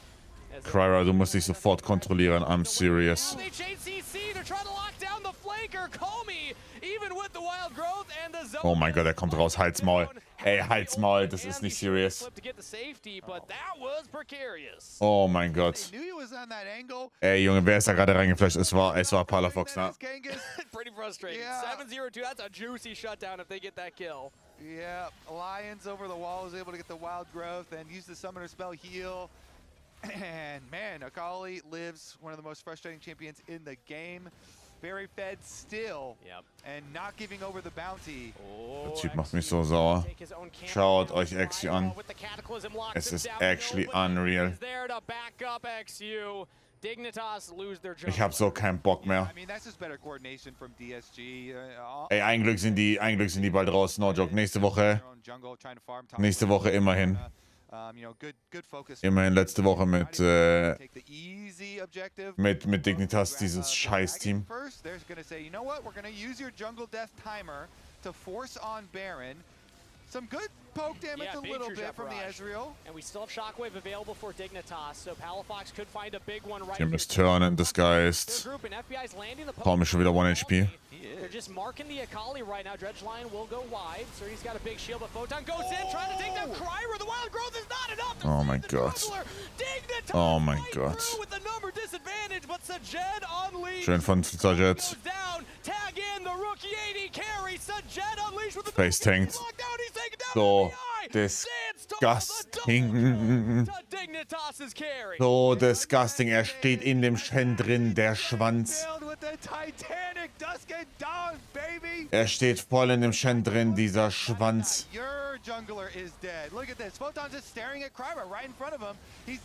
Kryra, du musst dich sofort kontrollieren. I'm serious. They chain CC. They're trying to lock down the flanker. Call me. Even with the wild growth and the zone. Oh mein Gott, er kommt raus. Halt's Maul. Ey, halt's Maul. Das ist nicht serious. To get the safety, but that was precarious. Oh mein Gott. They knew he was on that angle. Ey, Junge, wer ist da gerade reingeflasht? Es war Palafox, ne? Pretty frustrating. Yeah. 7-0-2. That's a juicy shutdown if they get that kill. Yeah, Lions over the wall was able to get the wild growth and use the summoner spell heal. And man, Akali lives one of the most frustrating champions in the game. Very fed still. Yep. And not giving over the bounty. Der Typ macht mich so sauer. Schaut euch XU an. Es ist actually unreal. Ich hab so keinen Bock mehr. I mean, that's just better coordination from DSG. Ey, ein Glück sind die bald raus. No joke. Nächste Woche immerhin. Immerhin letzte Woche mit Dignitas, dieses Scheiß-Team. First, they're going to say, you know what, we're going to use your jungle death timer to force on Baron. Some good poke damage a little bit from the Ezreal. And we still have Shockwave available for Dignitas, so Palafox could find a big one right Team ist turn disguised. Calm ist schon wieder 1 HP. They're just marking the Akali right now. Dredgeline will go wide. So he's got a big shield, but Photon goes in, trying to take down Kryra. The wild growth is not enough. Oh my God. Oh my God. With the number disadvantage, but Sajed unleashed. Schön von Sajed. Tag in the rookie AD carry. Sajed unleashed with the Face tanked. So disgusting. So disgusting. Er steht in dem Shen drin, der Schwanz. Er steht voll in dem Shen drin, dieser Schwanz.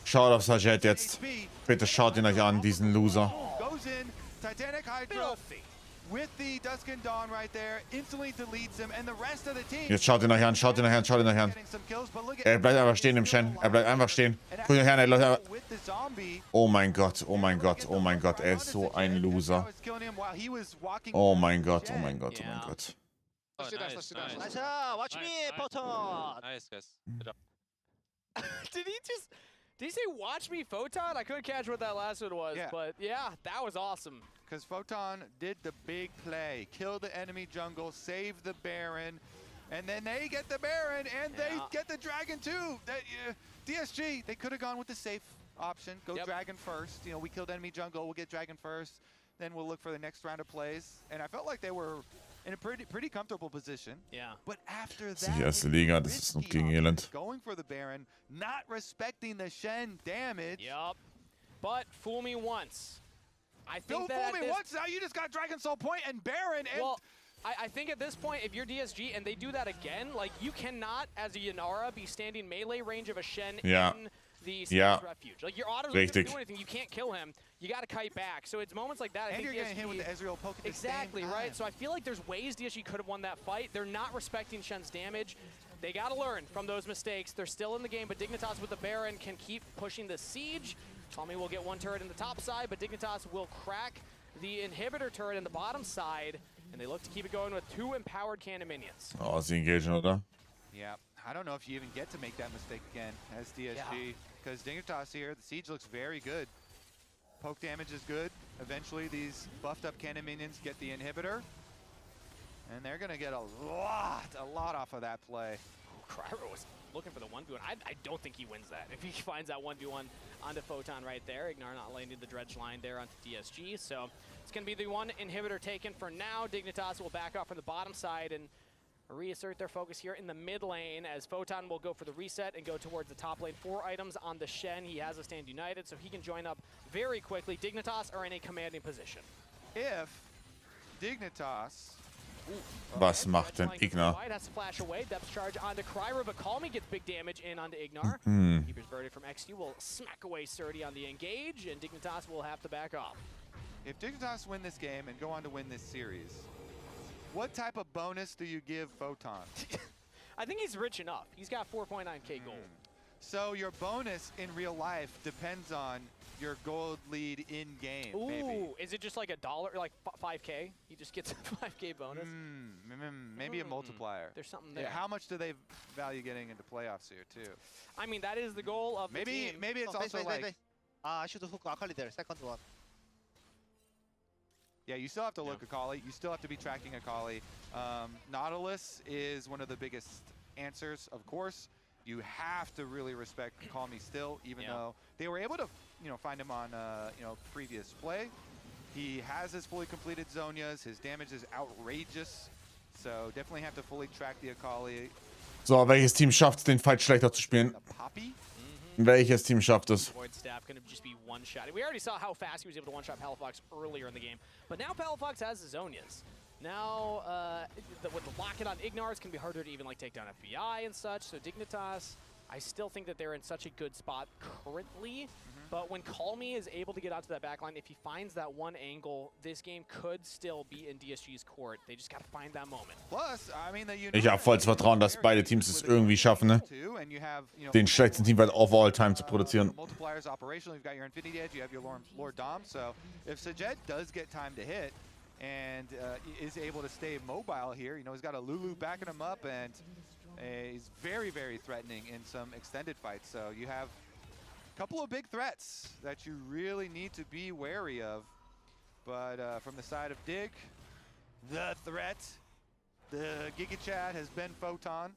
Schaut auf Sajed jetzt. Bitte schaut ihn euch an, diesen Loser. with the Dusk and Dawn right there, instantly deletes him, and the rest of the team. Jetzt schaut ihn euch an, schaut ihn euch an, schaut ihn euch an. Er bleibt einfach stehen im Shen. Er bleibt einfach stehen. Guckt euch an, er läuft einfach. Oh mein Gott, oh mein Gott, oh mein Gott. Er ist so ein Loser. Oh mein Gott, oh mein Gott, oh mein Gott. Oh, nice. Watch me, Photon. Nice, guys. Good job. Did he say watch me, Photon? I couldn't catch what that last one was, but yeah, that was awesome. Because Photon did the big play, kill the enemy jungle, save the Baron, and then they get the Baron, and they get the Dragon too. That DSG, they could have gone with the safe option, go Dragon first. You know, we killed enemy jungle, we'll get Dragon first, then we'll look for the next round of plays. And I felt like they were in a pretty comfortable position. Yeah. But after Das ist die that, erste Liga, das ist noch gegen Elend. going for the Baron, not respecting the Shen damage. Yep. But fool me once. I think Don't fool me once, now you just got Dragon Soul Point and Baron. And well, I think at this point, if you're DSG and they do that again, like you cannot, as a Yanara, be standing melee range of a Shen in the Space Refuge. Like your autos don't do anything, you can't kill him. You got to kite back. So it's moments like that. And you're getting hit with the Ezreal poke at the exactly same right. time. So I feel like there's ways DSG could have won that fight. They're not respecting Shen's damage. They got to learn from those mistakes. They're still in the game, but Dignitas with the Baron can keep pushing the siege. Tommy will get one turret in the top side, but Dignitas will crack the inhibitor turret in the bottom side, and they look to keep it going with 2 empowered cannon minions. Oh, sie engagieren, oder? Yeah, I don't know if you even get to make that mistake again as DSG, because Dignitas here, the siege looks very good. Poke damage is good. Eventually these buffed up cannon minions get the inhibitor, and they're gonna get a lot off of that play. Cryro was looking for the 1v1. I don't think he wins that. If he finds that 1v1 onto Photon right there, Ignar not landing the dredge line there onto DSG. So it's going to be the 1 inhibitor taken for now. Dignitas will back off from the bottom side and reassert their focus here in the mid lane as Photon will go for the reset and go towards the top lane. 4 items on the Shen. He has a stand united, so he can join up very quickly. Dignitas are in a commanding position. If Dignitas... Was macht denn Ignar? Has to flash away. Depth charge onto Cryro, but Call Me gets big damage in onto Ignar. Keeper's Birdie from XD will smack away Surdy on the engage, and Dignitas will have to back off. If Dignitas win this game and go on to win this series, what type of bonus do you give Photon? I think he's rich enough. He's got 4.9k gold. So your bonus in real life depends on your gold lead in game. Ooh, maybe. Is it just like $1, like 5k? He just gets a 5k bonus. Maybe a multiplier. There's something there. Yeah, how much do they value getting into playoffs here too? I mean, that is the goal of the team. Maybe it's also like. I should hook Akali there. Second one. Yeah, you still have to look Akali. You still have to be tracking Akali. Nautilus is one of the biggest answers, of course. You have to really respect Call Me still, even though they were able to, find him on, previous play. He has his fully completed Zonias. His damage is outrageous. So definitely have to fully track the Akali. So, welches Team schafft es, den Fight schlechter zu spielen? Welches Team schafft es? Void Staff going to just be one-shot. We already saw how fast he was able to one-shot Palafox earlier in the game. But now Palafox has his Zonias. Now, with the lock-in on Ignar, it's going to be harder to even take down FBI and such. So Dignitas, I still think that they're in such a good spot currently. But when Call Me is able to get onto that backline, if he finds that one angle, this game could still be in DSG's court. They just got to find that moment. Plus, I mean, Ich habe volles Vertrauen, dass beide Teams es irgendwie schaffen, ne? Den schlechtesten Teamfight of all time zu produzieren. Multipliers operational. You've got your Infinity Edge. You have your Lord Dom. So if Sajed does get time to hit and is able to stay mobile here, he's got a Lulu backing him up, and he's very, very threatening in some extended fights. So you have couple of big threats that you really need to be wary of. But from the side of Dig, the threat, the Giga Chat has been Photon.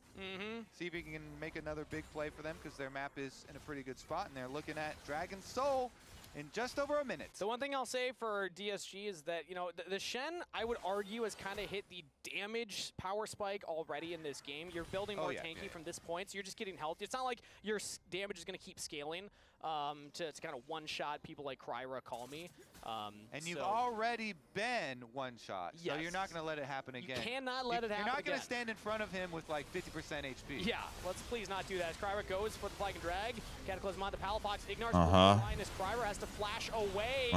See if he can make another big play for them, because their map is in a pretty good spot, and they're looking at Dragon Soul in just over a minute. The one thing I'll say for DSG is that, the Shen, I would argue, has kind of hit the damage power spike already in this game. You're building more tanky from this point, so you're just getting health. It's not like your damage is going to keep scaling to kind of one-shot people like Cryra, Call Me. And you've already been one shot, so you're not going to let it happen again. You cannot let it happen again. You're not going to stand in front of him with like 50% HP. Yeah, let's please not do that. As Kryra goes for the flag and drag. Cataclysm on the Palafox. Ignar's line as Kryra has to flash away.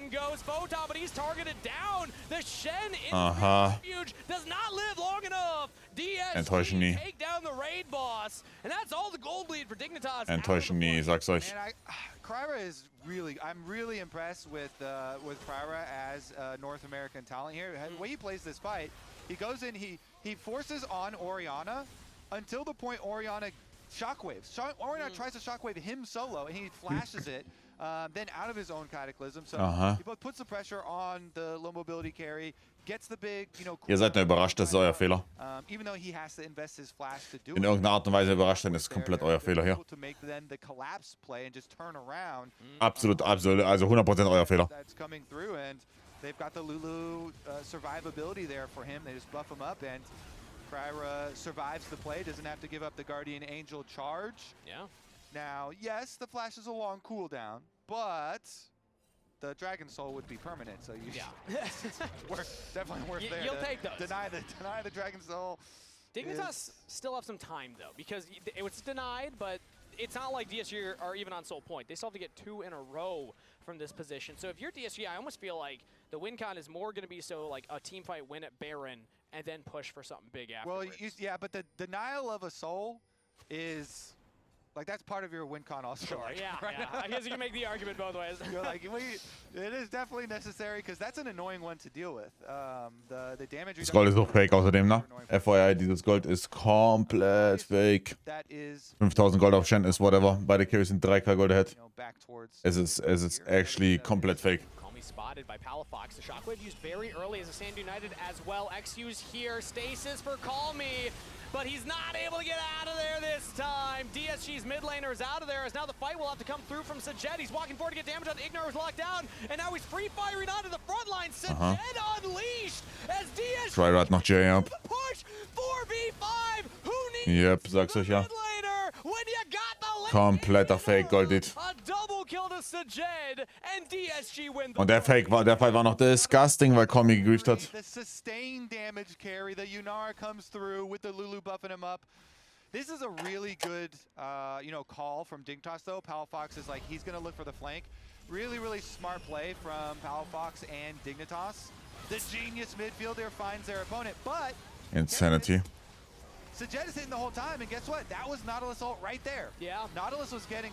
In goes Photon, but he's targeted down. The Shen in refuge does not live long enough. DSG take down the raid boss, and that's all the gold lead for Dignitas. Enttäuschen nie, sag's euch. Kryra is really, I'm really impressed with Kryra as a North American talent here. The way he plays this fight, he goes in, he forces on Orianna until the point Orianna shockwaves. Orianna tries to shockwave him solo, and he flashes it. Then out of his own Cataclysm, so he both puts the pressure on the low mobility carry, gets the big, Ihr seid nur überrascht, das ist euer Fehler. Even though he has to invest his flash to do In irgendeiner Art und Weise überrascht, dann ist komplett euer Fehler hier. Absolut, absolut, also 100% euer Fehler. That's coming through, and they've got the Lulu survivability there for him. They just buff him up, and Kryra survives the play, doesn't have to give up the Guardian Angel charge. Yeah. Now, yes, the flash is a long cooldown, but the Dragon Soul would be permanent, so you definitely worth there. You'll take those. Deny the Dragon Soul. Dignitas still have some time though, because it was denied, but it's not like DSG are even on soul point. They still have to get 2 in a row from this position. So if you're DSG, I almost feel like the win con is more going to be so like a team fight win at Baron and then push for something big afterwards. Well, yeah, but the denial of a soul is like that's part of your win con also. Sure, like, yeah, right? I guess you can make the argument both ways. You're like, it is definitely necessary because that's an annoying one to deal with. The damage. Das Gold ist auch fake außerdem, ne? FYI, dieses Gold ist komplett fake. 5000 Gold auf Shen ist whatever. Beide Carries sind 3k Gold ahead. Es ist actually komplett fake. Spotted by Palafox. The Shockwave used very early as a Sand United as well. X-Use here. Stasis for Call Me, but he's not able to get out of there this time. DSG's mid laner is out of there as now the fight will have to come through from Sajed. He's walking forward to get damage on Ignar, was locked down, and now he's free firing onto the front line. Sajed unleashed as DSG Tryrat noch J up. Push 4v5. Who needs Yep, sag's euch ja. mid laner when you got the Kompletter Fake Goldit. A double kill to Sajed and DSG win. Und der Fight war noch disgusting, weil Komi gegrieft hat. The sustained damage carry, the Yunara comes through with the Lulu buffing him up. This is a really good, call from Dignitas though. Palafox is like, he's gonna look for the flank. Really, really smart play from Palafox and Dignitas. The genius midfielder finds their opponent, but Insanity. Sajed is hitting the whole time, and guess what? That was Nautilus ult right there. Yeah. Nautilus was getting,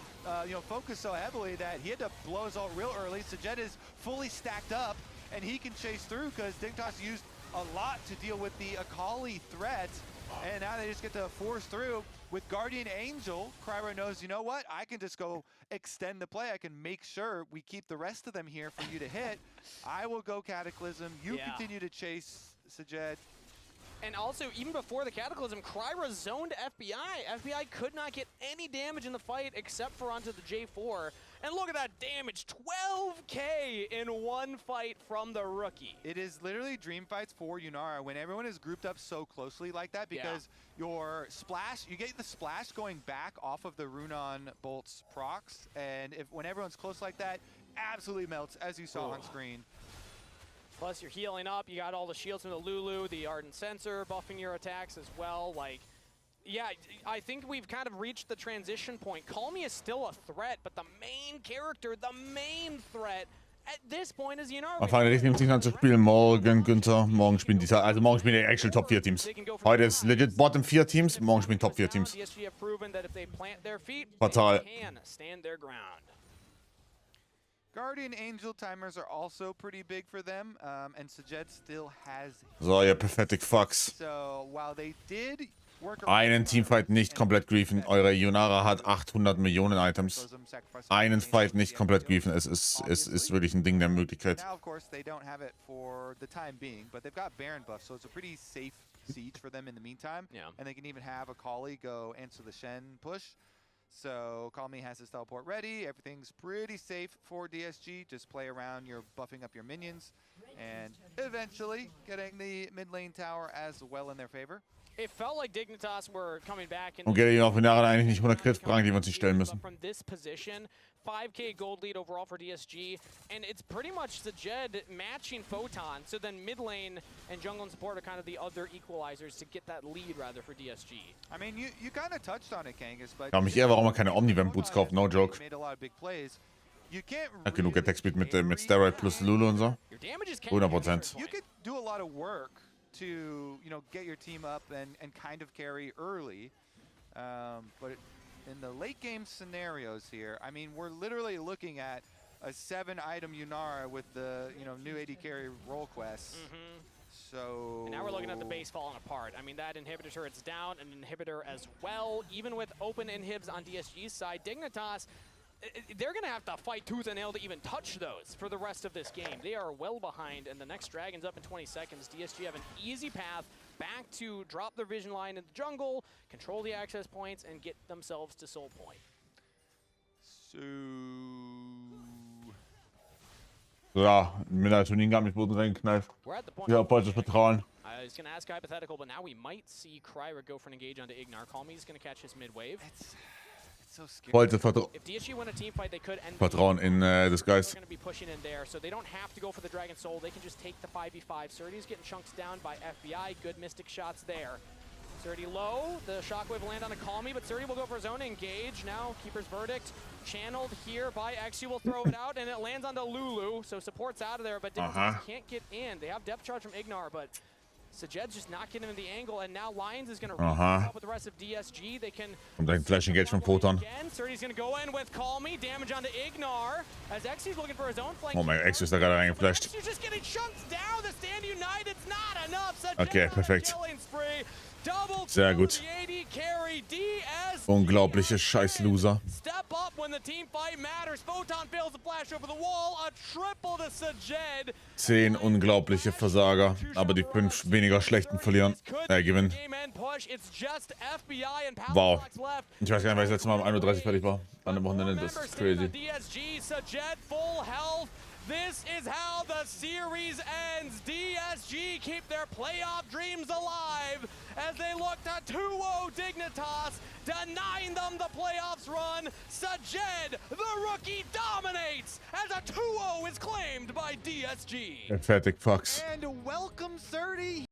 focused so heavily that he had to blow his ult real early. Sajed is fully stacked up, and he can chase through because Dignitas used a lot to deal with the Akali threat, and now they just get to force through. With Guardian Angel, Kryra knows, you know what? I can just go extend the play. I can make sure we keep the rest of them here for you to hit. I will go Cataclysm. You continue to chase Sajed. And also, even before the Cataclysm, Kryra zoned FBI. FBI could not get any damage in the fight except for onto the J4. And look at that damage, 12k in one fight from the rookie. It is literally dream fights for Yunara when everyone is grouped up so closely like that because your splash, you get the splash going back off of the Runon Bolt's procs. And when everyone's close like that, absolutely melts, as you saw on screen. Plus, you're healing up. You got all the shields from the Lulu, the Ardent Sensor buffing your attacks as well. Like, yeah, I think we've kind of reached the transition point. Call Me is still a threat, but the main character, the main threat at this point is Yunara. Wir fangen richtig mit Teams an zu spielen. Morgen, Günther. Morgen spielen die, also morgen spielen die actual Top 4 Teams. Heute ist legit Bottom 4 Teams. Morgen spielen Top 4 Teams. DSG have proven that if they plant their feet, Fatal. they can stand their ground. Guardian Angel timers are also pretty big for them, and Sajed still has. So, ihr pathetic fucks. So while they did work einen Teamfight nicht komplett griefen. Eure Yunara hat 800 Millionen Items. Einen Fight nicht komplett griefen. Es ist wirklich ein Ding der Möglichkeit. Now, of course, they don't have it for the time being, but they've got Baron buff, so it's a pretty safe siege for them in the meantime. Yeah. And they can even have a Kali go answer the Shen push. So Call Me has his teleport ready. Everything's pretty safe for DSG. Just play around, you're buffing up your minions, and eventually getting the mid lane tower as well in their favor. It felt like Dignitas were coming back Und geht auf Jahre eigentlich nicht 100 Crit-Fragen, die wir uns nicht stellen müssen. From this position, 5K gold lead overall for DSG, and it's pretty much the Jed matching Photon. So then mid lane and jungle and support are kind of the other equalizers to get that lead rather for DSG. I mean, you kind of touched on it, Kangas, but Ich frage mich eher, warum man keine Omnivamp-Boots kauft, no joke. made a lot of big plays. You can't Hat genug really Attack-Speed mit Steroid plus Lulu und so. Your damage is 100%. You could do a lot of work to, you know, get your team up and kind of carry early. But in the late game scenarios here, I mean, we're literally looking at a 7-item Yunara with the, you know, new AD carry role quests. So and now we're looking at the base falling apart. I mean, that inhibitor turret's down, an inhibitor as well. Even with open inhibs on DSG's side, Dignitas, they're going to have to fight tooth and nail to even touch those for the rest of this game. They are well behind, and the next Dragon's up in 20 seconds. DSG have an easy path back to drop their vision line in the jungle, control the access points, and get themselves to Soul Point. So Ja, mit der Turnier gab mich Boden reingeknallt. We're at the point. Ja, volles Vertrauen. I was going to ask hypothetical, but now we might see Kryra go for an engage onto Ignar. Call me is going to catch his mid wave. it's so scary. Volles If DSG win a team fight, they could end. Vertrauen in das They're Geist. going to be pushing in there, so they don't have to go for the Dragon Soul. They can just take the 5v5. Surdy's getting chunked down by FBI. Good Mystic shots there. Surdy low. The Shockwave will land on a Call Me, but Surdy will go for his own engage. Now, Keeper's Verdict channeled here by XU will throw it out, and it lands onto Lulu. So support's out of there, but Dignitas can't get in. They have depth charge from Ignar, but Sajed's just not getting into the angle, and now Lions is going to up with the rest of DSG. They can. Und ein Flash Engage von Photon. Again, Surdy's going to go in with Call Me, damage onto Ignar, as XU's looking for his own flank. Oh mein Ex ist da gerade reingeflasht. XU's just getting chunked down. The Stand United's not enough. Sajed Okay, on a perfekt. killing spree. Double Sehr kill, gut. the AD carry, DSG. Unglaubliche Scheiß-Loser. Step up when the team fight matters. Photon fails to flash over the wall. A triple to Sajed. 10 unglaubliche Versager, aber die 5 weniger schlechten verlieren. Gewinnen. Wow. Ich weiß gar nicht, weil ich das letzte Mal um 1:30 Uhr fertig war. An dem Wochenende, das ist crazy. DSG, Sajed, full health. This is how the series ends. DSG keep their playoff dreams alive as they look to 2-0 Dignitas, denying them the playoffs run. Sajed, the rookie, dominates as a 2-0 is claimed by DSG. Fertig, Fox. And welcome 30.